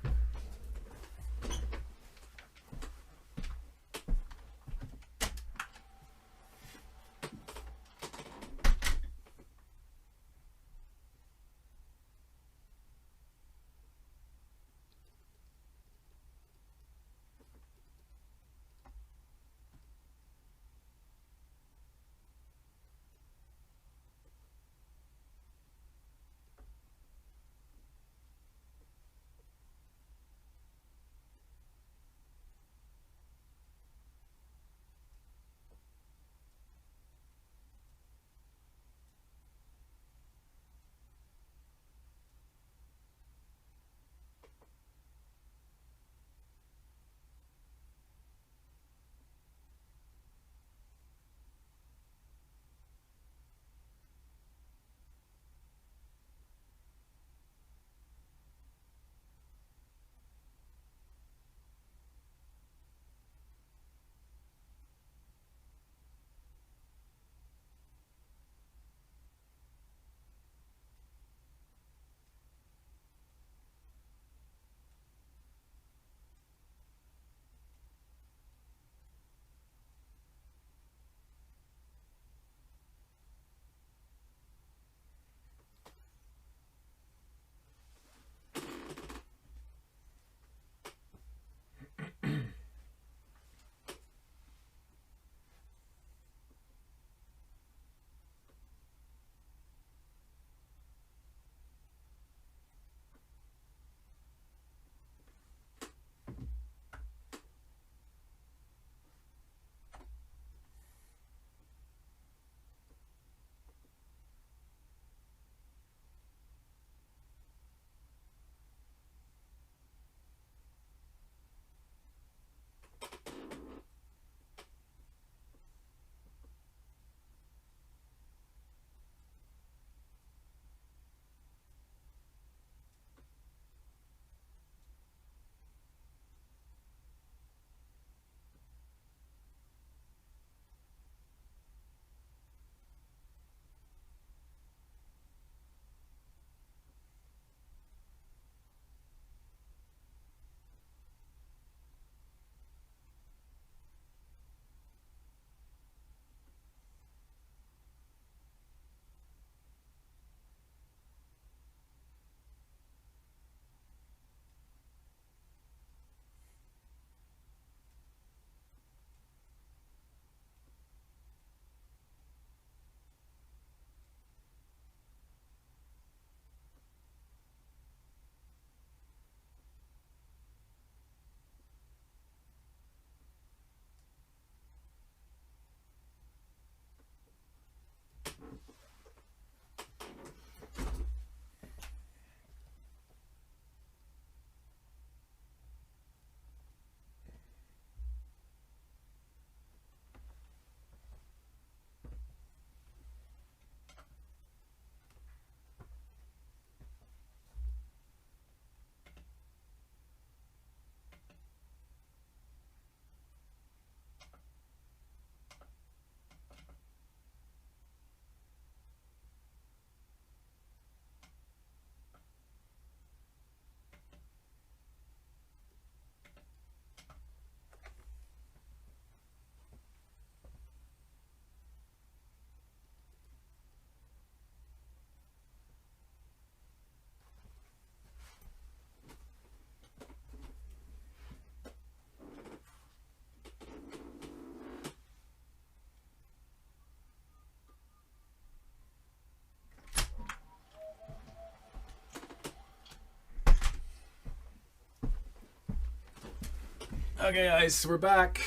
Okay, guys, we're back.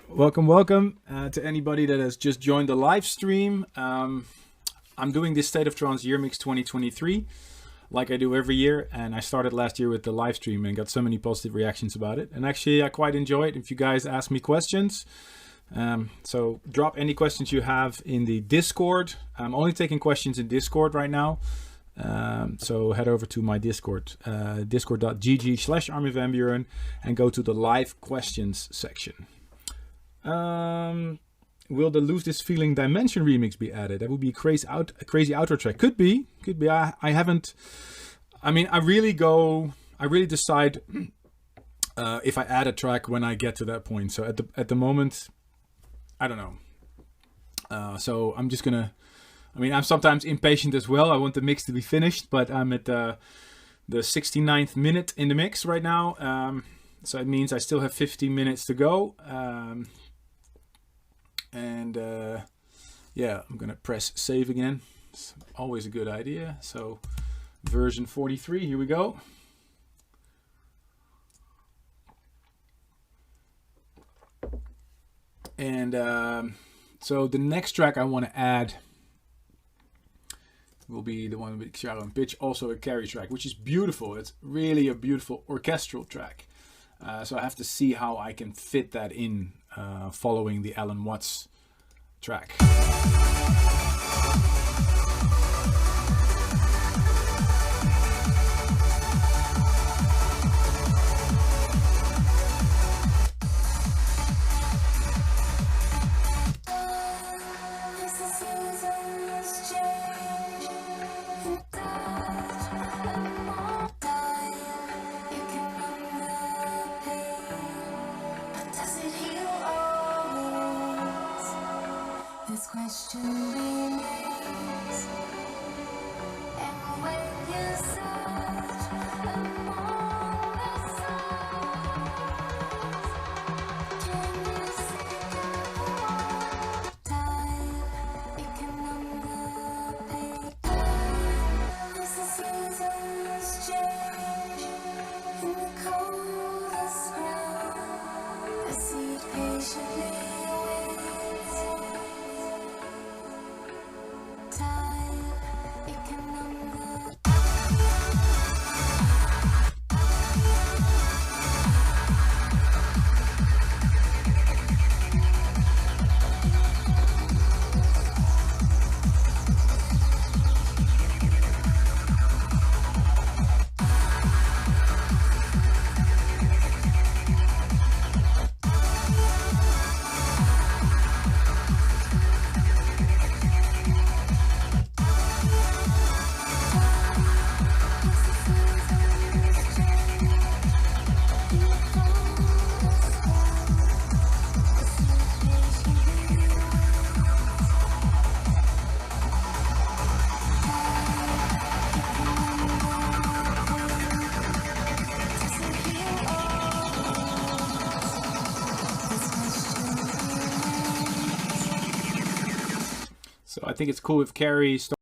Welcome to anybody that has just joined the live stream. I'm doing this State of Trance yearmix 2023, like I do every year, and I started last year with the live stream and got so many positive reactions about it. And actually, I quite enjoy it if you guys ask me questions. So drop any questions you have in the Discord. I'm only taking questions in Discord right now. So head over to my Discord, discord.gg/armin and go to the live questions section. Will the Lose This Feeling Dimension remix be added? That would be a crazy outro track. Could be. I haven't. I mean, I really decide if I add a track when I get to that point. So at the moment, I don't know. So I'm just gonna. I mean, I'm sometimes impatient as well. I want the mix to be finished, but I'm at the 69th minute in the mix right now. So it means I still have 15 minutes to go. Yeah, I'm gonna press save again. It's always a good idea. So version 43, here we go. And so the next track I want to add will be the one with Xiao and Pitch, also a carry track, which is beautiful. It's really a beautiful orchestral track. So I have to see how I can fit that in following the Alan Watts track. This question remains, and when you search among the stars, can you see time? It can number pain. As the seasons change in the coldest ground, the seed patiently waits. Time, it can number. So I think it's cool if Carrie